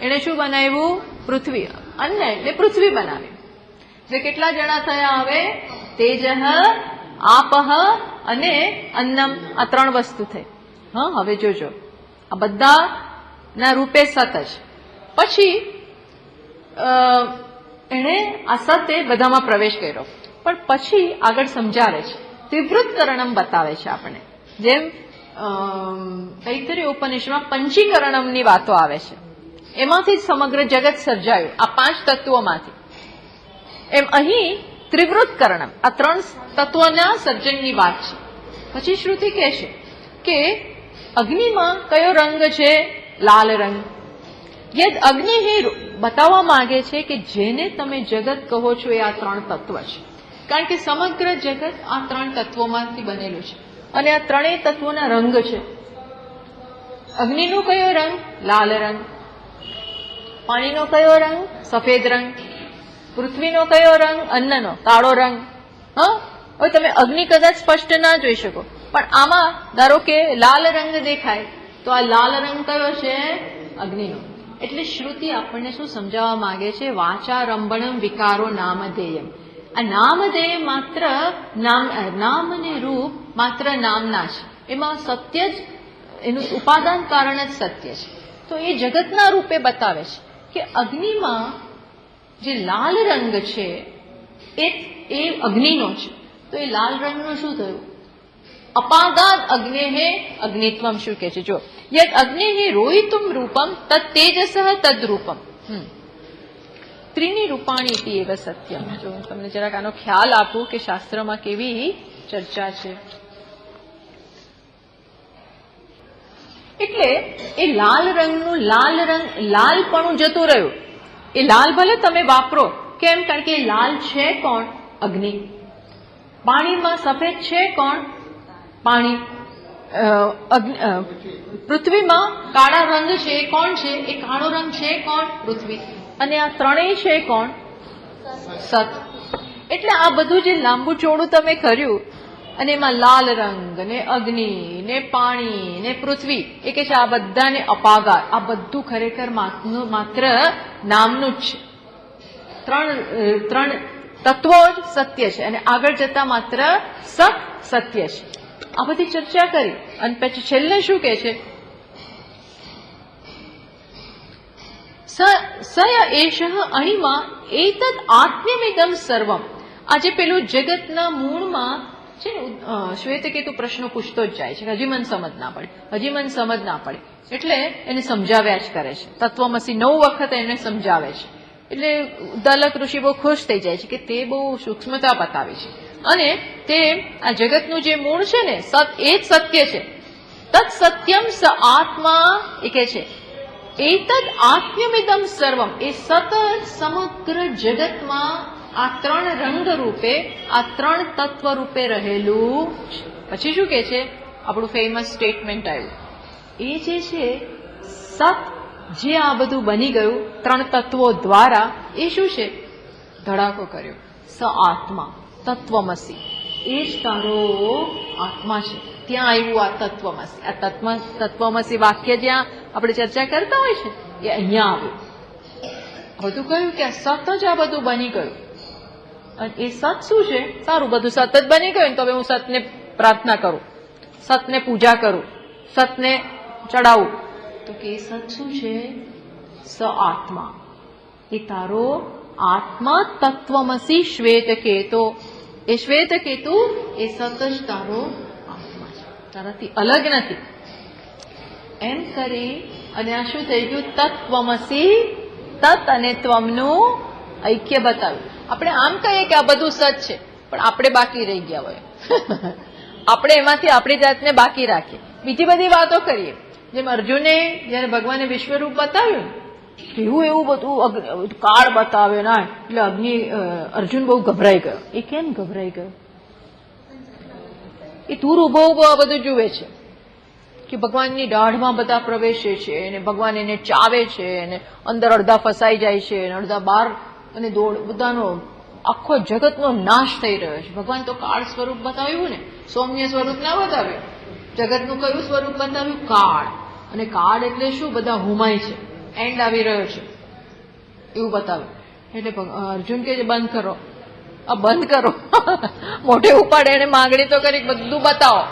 [SPEAKER 1] એને શું બનાવ્યું? પૃથ્વી. અન્ન એટલે પૃથ્વી બનાવી. એટલે કેટલા જણા થયા હવે? તેજ, આપહ અને અન્નમ. આ ત્રણ વસ્તુ થઈ. હા, હવે જોજો, આ બધાના રૂપે સત જ. પછી એણે આ સતે બધામાં પ્રવેશ કર્યો. પણ પછી આગળ સમજાવે છે, ત્રિવૃત્કરણમ બતાવે છે આપણને. જેમ તૈત્તરીય ઉપનિષદમાં પંચીકરણમની વાતો આવે છે, એમાંથી જ સમગ્ર જગત સર્જાયું, આ 5 તત્વોમાંથી. એમ અહીં ત્રિવૃત્કરણમ, આ 3 તત્વોના સર્જનની વાત છે. પછી શ્રુતિ કહે છે કે અગ્નિમાં કયો રંગ છે? લાલ રંગ. યદ અગ્નિ બતાવવા માંગે છે કે જેને તમે જગત કહો છો એ આ 3 તત્વ છે. કારણ કે સમગ્ર જગત આ 3 તત્વોમાંથી બનેલું છે. અને આ 3 તત્વોના રંગ છે. અગ્નિનો કયો રંગ? લાલ રંગ. પાણીનો કયો રંગ? સફેદ રંગ. પૃથ્વીનો કયો રંગ? અન્નનો કાળો રંગ. હા, હવે તમે અગ્નિ કદાચ સ્પષ્ટ ના જોઈ શકો, પણ આમાં ધારો કે લાલ રંગ દેખાય, તો આ લાલ રંગ કયો છે? અગ્નિનો. એટલે શ્રુતિ આપણને શું સમજાવવા માંગે છે? વાચારંભણમ વિકારો નામધેયમ. આ નામધેય માત્ર નામ અને રૂપ માત્ર નામના છે. એમાં સત્ય જ, એનું ઉપાદાન કારણ જ સત્ય છે. તો એ જગતના રૂપે બતાવે છે કે અગ્નિમાં જે લાલ રંગ છે એ અગ્નિનો છે. તો એ લાલ રંગનું શું થયું? અપાદાદ અગ્નેહે અગ્નિત્વમ. શું કે છે? જો યદ અગ્નેહે રોહિતુમ રૂપમ તદ તેજસ તદ રૂપમ ત્રીની રૂપાણી એવ સત્યમ. જો હું તમને જરાક આનો ખ્યાલ આપું કે શાસ્ત્રમાં કેવી ચર્ચા છે. એટલે એ લાલ રંગનું લાલપણું જતું રહ્યું. એ લાલ ભલે તમે વાપરો, કેમ? કારણ કે લાલ છે કોણ? અગ્નિ. પાણીમાં સફેદ છે કોણ? પાણી. પૃથ્વીમાં કાળા રંગ છે એ કોણ છે? એ કાળો રંગ છે કોણ? પૃથ્વી. અને આ ત્રણેય છે કોણ? સત. એટલે આ બધું જે લાંબુ ચોડું તમે કર્યું, અને એમાં લાલ રંગ ને અગ્નિ ને પાણી ને પૃથ્વી, એ કે છે આ બધાને અપાગાર. આ બધું ખરેખર માત્ર નામનું જ છે. ત્રણ તત્વો જ સત્ય છે, અને આગળ જતા માત્ર સત સત્ય છે. આ બધી ચર્ચા કરી અને પછી છેલ્લે શું કે છે? સય એષ અણિમા એતદ આત્મ્યમિદમ સર્વમ. આજે પેલું જગતના મૂળમાં છે ને, શ્વેતકેતુ પ્રશ્નો પૂછતો જ જાય છે કે હજી મને સમજ ના પડે, હજી મને સમજ ના પડે. એટલે એને સમજાવ્યા જ કરે છે. તત્વમસી 9 વખત એને સમજાવે છે. એટલે દલક ઋષિ બહુ ખુશ થઈ જાય છે કે તે બહુ સૂક્ષ્મતા બતાવી છે. અને તે આ જગતનું જે મૂળ છે ને, સત, એ જ સત્ય છે. તત્ સત્યમ સ આત્મા. એ કે છે એતદ આત્મ્યમિદમ સર્વમ. એ સત સમગ્ર જગતમાં આ 3 રંગ રૂપે, આ 3 તત્વ રૂપે રહેલું છે. પછી શું કે છે? આપણું ફેમસ સ્ટેટમેન્ટ આવ્યું. એ જે છે સત, જે આ બધું બની ગયું 3 તત્વો દ્વારા, એ શું છે? ધડાકો કર્યો. સ આત્મા તત્વમસી. એ જ તારો આત્મા છે. ત્યાં આવ્યું આ તત્વમસી. આ તત્વમસી વાક્ય જ્યાં આપણે ચર્ચા કરતા હોય છે, એ અહીંયા આવ્યું. બધું કહ્યું કે આ સત જ આ બધું બની ગયું. અને એ સત શું છે? સારું, બધું સત જ બની ગયું, તો હવે હું સતને પ્રાર્થના કરું, સતને પૂજા કરું, સતને ચડાવું. તો કે સત શું છે? સ આત્મા. એ તારો આત્મા તત્વમસી શ્વેત કેતો. એ શ્વેત કેતુ એ સત જ તારો આત્મા છે, તારાથી અલગ નથી. એમ કરી અને આ શું થઈ ગયું? તત્વમસી, તત અને ત્વમનું ઐક્ય બતાવ્યું. આપણે આમ કહીએ કે આ બધું સત છે, પણ આપણે બાકી રહી ગયા હોય. આપણે એમાંથી આપણી જાતને બાકી રાખીએ, બીજી બધી વાતો કરીએ. જેમ અર્જુને જયારે ભગવાને વિશ્વરૂપ બતાવ્યું, એવું બધું કાળ બતાવ્યો ના, એટલે અર્જુન બહુ ગભરાઈ ગયો. એ કેમ ગભરાઈ ગયો? એ દૂર ઉભો ઉભો આ બધું જુએ છે કે ભગવાનની દાઢમાં બધા પ્રવેશે છે અને ભગવાન એને ચાવે છે અને અંદર અડધા ફસાઈ જાય છે અને અડધા બહાર, અને બધાનો આખો જગતનો નાશ થઈ રહ્યો છે. ભગવાન તો કાળ સ્વરૂપ બતાવ્યું ને, સૌમ્ય સ્વરૂપ ના બતાવ્યું. જગતનું કયું સ્વરૂપ બતાવ્યું? કાળ. અને કાળ એટલે શું? બધા હુમાય છે, એન્ડ આવી રહ્યો છે, એવું બતાવ્યું. એટલે અર્જુન કે બંધ કરો, આ બંધ કરો. મોઢે ઉપાડે એને માંગણી તો કરી, બધું બતાવો,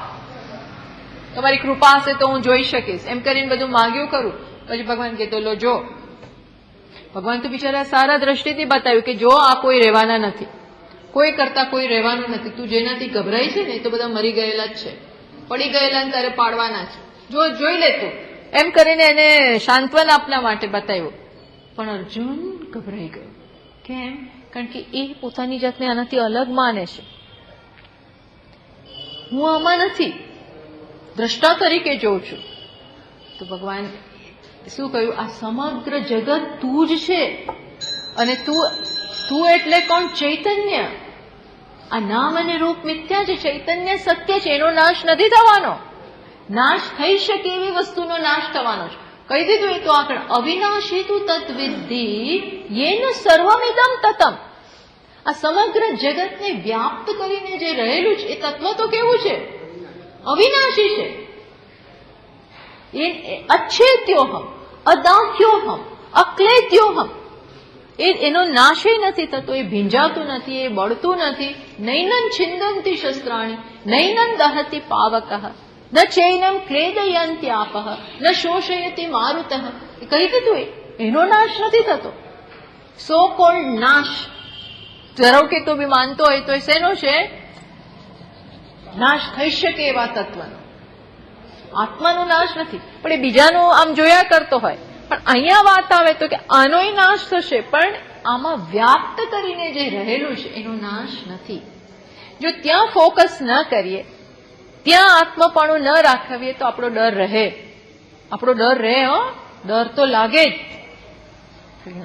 [SPEAKER 1] તમારી કૃપા હશે તો હું જોઈ શકીશ, એમ કરીને બધું માંગ્યું કરું. પછી ભગવાન કહેતો લો જો, ભગવાન તો બિચારા સારા દ્રષ્ટિથી બતાવ્યું કે જો આ કોઈ રહેવાના નથી, કોઈ કરતા કોઈ રહેવાનું નથી. તું જેનાથી ગભરાય છે ને એ તો બધા મરી ગયેલા જ છે, પડી ગયેલા ને તારે પાડવાના છે, જો જોઈ લે તું, એમ કરીને એને સાંત્વન આપના માટે બતાવ્યું. પણ અર્જુન ગભરાઈ ગયો. કેમ? કારણ કે એ પોતાની જાતને આનાથી અલગ માને છે. હું આમાં નથી, દ્રષ્ટા તરીકે જોઉં છું. તો ભગવાન શું કહ્યું? આ સમગ્ર જગત તું જ છે, અને તું એટલે કોણ? ચૈતન્ય. આ નામ અને રૂપ મિથ્યા છે, ચૈતન્ય સત્ય છે, એનો નાશ નથી થવાનો. નાશ થઈ શકે એવી વસ્તુનો નાશ થવાનો છે. કહી દીધું એ તો આગળ, અવિનાશી તું તત્વિદ્ધિ યેન સર્વમિદમ તતમ. આ સમગ્ર જગતને વ્યાપ્ત કરીને જે રહેલું છે એ તત્વ તો કેવું છે? અવિનાશી છે. અચ્છેદ્યોહમ, અદાહ્યોહમ, અક્લેદ્યોહમ. એનો નાશ નથી થતો, એ ભીંજાતું નથી, એ બળતું નથી. નૈનં છિંદંતી શસ્ત્રાણી, નૈનં દહતી પાવકઃ, ન ચૈનમ ક્લેદયંત્યાપઃ, ન શોષયતી મારુતઃ. કહી દીધું એનો નાશ નથી થતો. સો કોલ્ડ નાશ, ધારો કે કોઈ બી માનતો હોય તો શેનો છે? નાશ થઈ શકે એવા તત્વનો. આત્માનો નાશ નથી, પણ એ બીજાનો આમ જોયા કરતો હોય. પણ અહીંયા વાત આવે તો કે આનોય નાશ થશે, પણ આમાં વ્યાપ્ત કરીને જે રહેલું છે એનો નાશ નથી. જો ત્યાં ફોકસ ન કરીએ, ત્યાં આત્મપણું ન રાખવીએ તો આપણો ડર રહે. આપણો ડર રહે. ડર તો લાગે જ.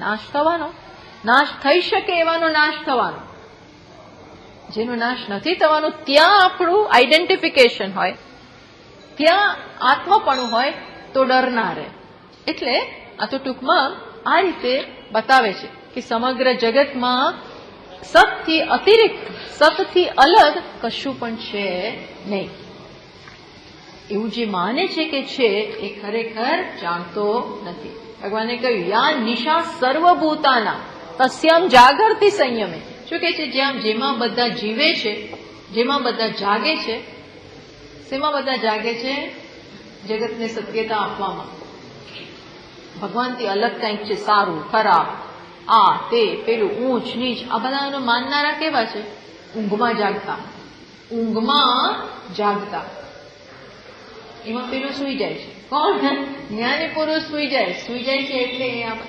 [SPEAKER 1] નાશ થવાનો, નાશ થઈ શકે એવાનો નાશ થવાનો. જેનો નાશ નથી થવાનો ત્યાં આપણું આઈડેન્ટિફિકેશન હોય, ત્યાં આત્મપણું હોય તો ડર ના રહે. એટલે આ તો ટૂંકમાં આ રીતે બતાવે છે કે સમગ્ર જગતમાં સતથી અતિરિક્ત, સતથી અલગ કશું પણ છે નહીં. એવું જે માને છે કે છે એ ખરેખર જાણતો નથી. ભગવાને કહ્યું યા નિશા સર્વભૂતાના તસ્યામ જાગરતી સંયમે. શું કે છે? જેમાં બધા જીવે છે, જેમાં બધા જાગે છે, શેમાં બધા જાગે છે? જગતને સત્યતા આપવામાં. ભગવાનથી અલગ કંઈક છે, સારું ખરાબ, આ તે પેલું, ઊંચ નીચ, આ બધાનો માનનારા કેવા છે? ઊંઘમાં જાગતા. ઊંઘમાં જાગતા. એમાં પેલું સુઈ જાય છે. કોણ? જ્ઞાની પુરુષ સુઈ જાય. સુઈ જાય છે એટલે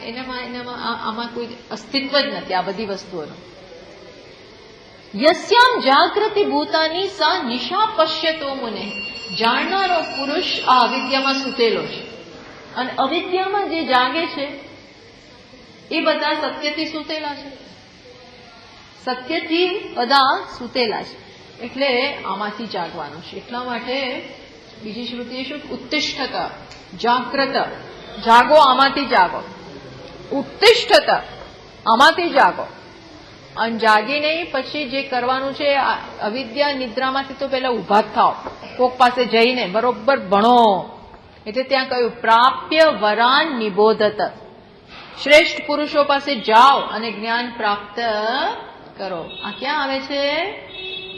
[SPEAKER 1] એનામાં આમાં કોઈ અસ્તિત્વ જ નથી આ બધી વસ્તુઓનું. યસ્યામ જાગૃતિ ભૂતાની સા નિશા પશ્યતો મુને. જાણનારો પુરુષ આ અવિદ્યામાં સૂતેલો છે, અને અવિદ્યામાં જે જાગે છે એ બધા સત્યથી સૂતેલા છે. સત્યથી બધા સૂતેલા છે, એટલે આમાંથી જાગવાનું છે. એટલા માટે બીજી શ્રુતિ શું? ઉત્તિષ્ઠત, જાગ્રત. જાગો, આમાંથી જાગો. ઉત્તિષ્ઠત, આમાંથી જાગો. અને જાગી નહીં પછી જે કરવાનું છે અવિદ્યા નિદ્રામાંથી તો પેલા ઉભા જ થાવ. કોક પાસે જઈને બરોબર ભણો. એટલે ત્યાં કહ્યું પ્રાપ્ય વરાન નિબોધત. શ્રેષ્ઠ પુરુષો પાસે જાઓ અને જ્ઞાન પ્રાપ્ત કરો. આ ક્યાં આવે છે?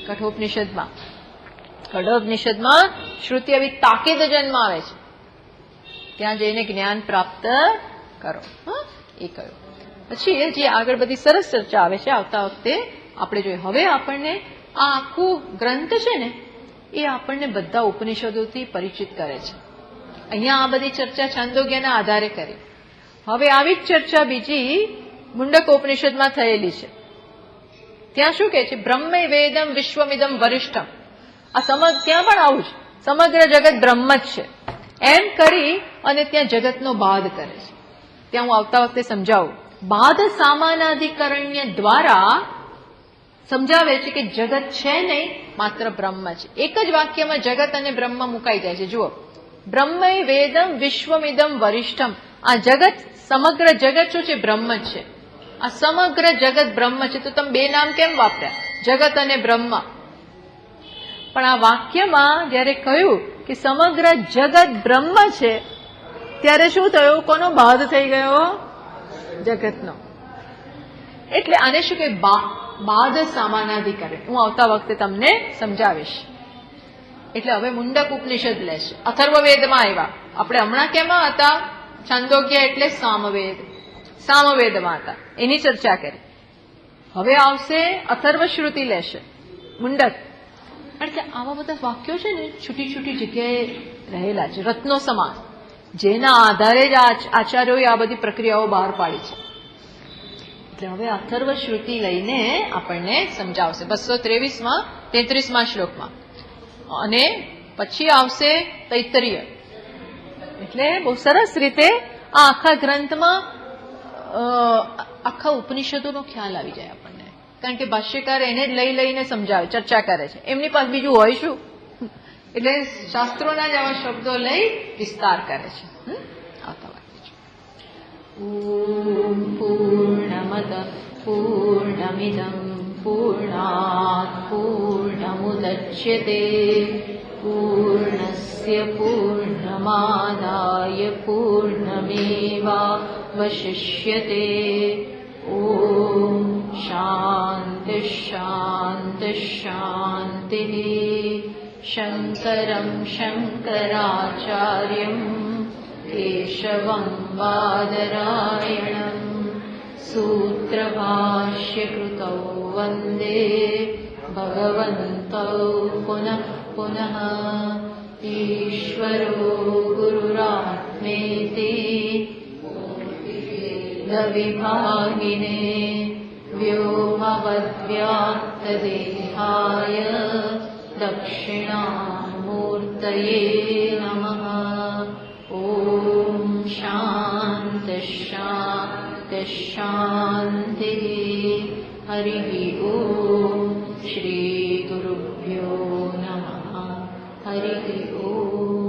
[SPEAKER 1] કઠોપનિષદમાં. કઠોપનિષદમાં શ્રુતિ આવી તાકીદ જન્મ આવે છે, ત્યાં જઈને જ્ઞાન પ્રાપ્ત કરો. એ કહ્યું. પછી જે આગળ બધી સરસ ચર્ચા આવે છે આવતા વખતે આપણે જોઈએ. હવે આપણને આ આખું ગ્રંથ છે ને એ આપણને બધા ઉપનિષદોથી પરિચિત કરે છે. અહીંયા આ બધી ચર્ચા છાંદોગ્યના આધારે કરી. હવે આવી જ ચર્ચા બીજી મુંડક ઉપનિષદમાં થયેલી છે. ત્યાં શું કહે છે? બ્રહ્મે વેદમ વિશ્વમિદમ વરિષ્ઠમ. ત્યાં પણ આવું છે, સમગ્ર જગત બ્રહ્મ જ છે એમ કરી અને ત્યાં જગતનો બાદ કરે છે. ત્યાં હું આવતા વખતે સમજાવું. બાદ સામાનાધિકરણ્ય દ્વારા સમજાવે છે કે જગત છે નહીં, માત્ર બ્રહ્મ છે. એક જ વાક્યમાં જગત અને બ્રહ્મ મુકાઈ જાય છે. જુઓ, બ્રહ્મે વેદમ વિશ્વમિદમ વરિષ્ઠમ. આ જગત, સમગ્ર જગત શું છે? બ્રહ્મ જ છે. આ સમગ્ર જગત બ્રહ્મ છે. તો તમે બે નામ કેમ વાપર્યા? જગત અને બ્રહ્મ. પણ આ વાક્યમાં જયારે કહ્યું કે સમગ્ર જગત બ્રહ્મ છે, ત્યારે શું થયું? કોનો બાદ થઈ ગયો? જગતનો. એટલે આને શું કે બાદ સામાનાધિકરણ. હું આવતા વખતે તમને સમજાવીશ. એટલે હવે મુંડક ઉપનિષદ લેશે. અથર્વવેદમાં આવ્યા. આપણે હમણાં કેમાં હતા? છાંદોગ્ય એટલે સામવેદ. સામવેદમાં હતા, એની ચર્ચા કરી. હવે આવશે અથર્વશ્રુતિ લેશે મુંડક. એટલે આવા બધા વાક્યો છે ને છૂટી છૂટી જગ્યાએ રહેલા છે, રત્નો સમાન, જેના આધારે જ આચાર્યોએ આ બધી પ્રક્રિયાઓ બહાર પાડી છે. એટલે હવે અથર્વશ્રુતિ લઈને આપણને સમજાવશે 233માં શ્લોકમાં. અને પછી આવશે તૈત્તરીય. એટલે બહુ સરસ રીતે આ આખા ગ્રંથમાં આખા ઉપનિષદોનો ખ્યાલ આવી જાય આપણને. કારણ કે ભાષ્યકાર એને જ લઈને સમજાવે, ચર્ચા કરે છે. એમની પાસે બીજું હોય શું? એટલે શાસ્ત્રોના જ આવા શબ્દો લઈ વિસ્તાર કરે છે. આવતા વાક્ય છે. ઓમ પૂર્ણમદ પૂર્ણમિદં પૂર્ણાત પૂર્ણમુદચ્યતે પૂર્ણસ્ય પૂર્ણમાદાય પૂર્ણમેવાવશિષ્યતે. ઓમ શાંતિ શાંતિ શાંતિ. શંકરં શંકરાચાર્યં કેશવં બાદરાયણં સૂત્રભાષ્યકૃતૌ વંદે ભગવन्तौ પુનઃ પુનઃ. ઈશ્વરો ગુરુરાત્મેતિ વેદવિભાગિને વ્યોમવદ્વ્યાપ્તદેહાય દક્ષિણામૂર્તયે નમઃ. ઓમ શાંતિ શાંતિ શાંતિ. હરિ ઓમ. શ્રી ગુરુભ્યો નમઃ. હરિ ઓમ.